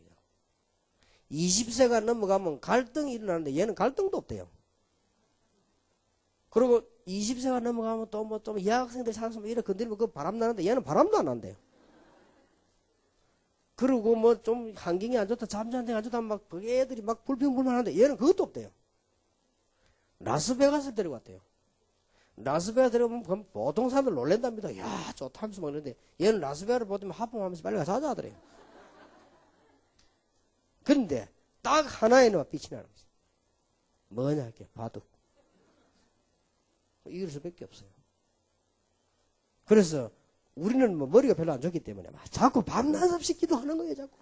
20세가 넘어가면 갈등이 일어나는데 얘는 갈등도 없대요. 그리고 20세가 넘어가면 또 여학생들 찾아서 이래 건드리면 그 바람 나는데 얘는 바람도 안 난대요. 그리고 뭐 좀 환경이 안 좋다, 잠자는 안 좋다, 막 애들이 막 불평불만하는데 얘는 그것도 없대요. 라스베가스 데려갔대요. 라스베가스 데려가면 보통 사람들 놀랜답니다. 야, 좋다 하면서 먹는데 얘는 라스베가스를 보면 하품하면서 빨리 가서 하자 하더래요. 그런데 딱 하나에는 빛이 나는 거죠. 뭐냐 할게 바둑. 이길 수밖에 없어요. 그래서 우리는 뭐 머리가 별로 안 좋기 때문에 막 자꾸 밤낮 없이 기도하는 거예요, 자꾸.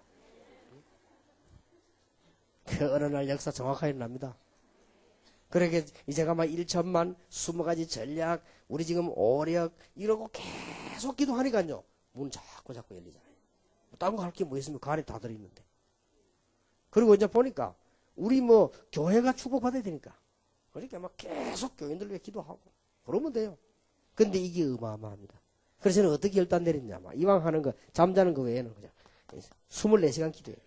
그 어느 날 역사 정확하게 납니다. 그러게 이제가 막 1천만 20가지 전략 우리 지금 오력 이러고 계속 기도하니까요 문 자꾸 열리잖아요. 딴 거 할 게 뭐 있으면 그 안에 다 들어있는데. 그리고 이제 보니까 우리 뭐 교회가 축복받아야 되니까 그러니까 막 계속 교인들 위해 기도하고 그러면 돼요. 근데 이게 어마어마합니다. 그래서 저는 어떻게 결단 내렸냐 막 이왕 하는 거 잠자는 거 외에는 그냥 24시간 기도해요.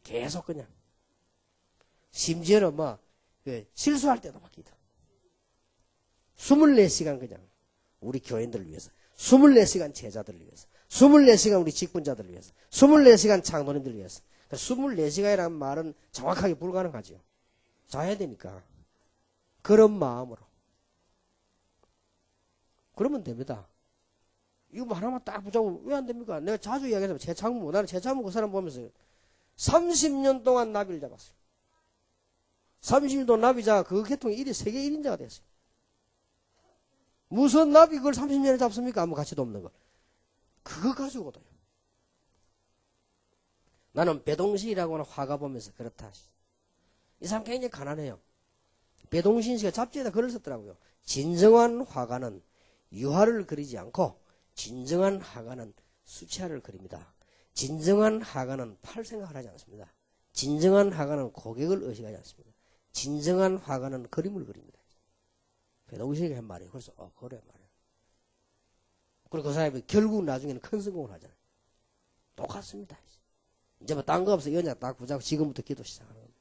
계속 그냥. 심지어는 뭐 실수할 때도 막 기도. 24시간 그냥 우리 교인들을 위해서 24시간 제자들을 위해서 24시간 우리 직분자들을 위해서 24시간 장로님들을 위해서 24시간이라는 말은 정확하게 불가능하죠. 자야 되니까 그런 마음으로 그러면 됩니다. 이거 뭐 하나만 딱 붙잡고 왜 안 됩니까? 내가 자주 이야기하면 최창무 나는 최창무 그 사람 보면서 30년 동안 나비를 잡았어요. 30년 동안 나비자 그 계통이 세계 1인자가 됐어요. 무슨 나비 그걸 30년에 잡습니까? 아무 가치도 없는 거. 그거 가지고도요. 나는 배동신이라고 하는 화가 보면서 그렇다. 이 사람 굉장히 가난해요. 배동신 씨가 잡지에다 글을 썼더라고요. 진정한 화가는 유화를 그리지 않고 진정한 화가는 수채화를 그립니다. 진정한 화가는 팔 생각을 하지 않습니다. 진정한 화가는 고객을 의식하지 않습니다. 진정한 화가는 그림을 그립니다. 배동식이 한 말이에요. 그래서 그래 말이에요. 그리고 그 사람이 결국 나중에는 큰 성공을 하잖아요. 똑같습니다. 이제 뭐 딴 거 없어. 연약 딱 붙잡고 지금부터 기도 시작하는 겁니다.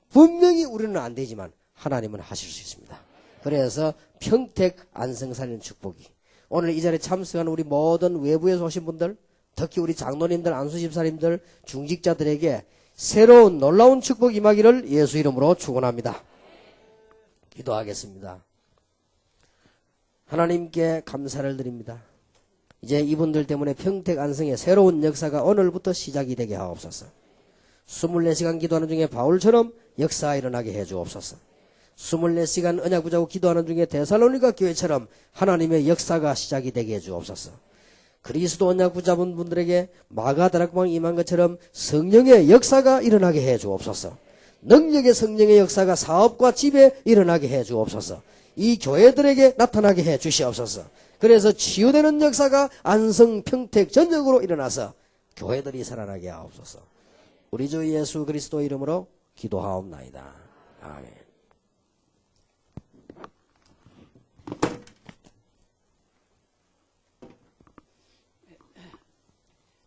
분명히 우리는 안 되지만 하나님은 하실 수 있습니다. 그래서 평택 안성살리는 축복이 오늘 이 자리에 참석하는 우리 모든 외부에서 오신 분들, 특히 우리 장로님들, 안수집사님들, 중직자들에게 새로운 놀라운 축복 임하기를 예수 이름으로 축원합니다. 기도하겠습니다. 하나님께 감사를 드립니다. 이제 이분들 때문에 평택 안성의 새로운 역사가 오늘부터 시작이 되게 하옵소서. 24시간 기도하는 중에 바울처럼 역사가 일어나게 해주옵소서. 24시간 언약 붙잡고 기도하는 중에 데살로니가 교회처럼 하나님의 역사가 시작이 되게 해주옵소서. 그리스도 언약 붙잡은 분들에게 마가다락방 임한 것처럼 성령의 역사가 일어나게 해주옵소서. 능력의 성령의 역사가 사업과 집에 일어나게 해주옵소서. 이 교회들에게 나타나게 해주시옵소서. 그래서 치유되는 역사가 안성 평택 전역으로 일어나서 교회들이 살아나게 하옵소서. 우리 주 예수 그리스도 이름으로 기도하옵나이다. 아멘.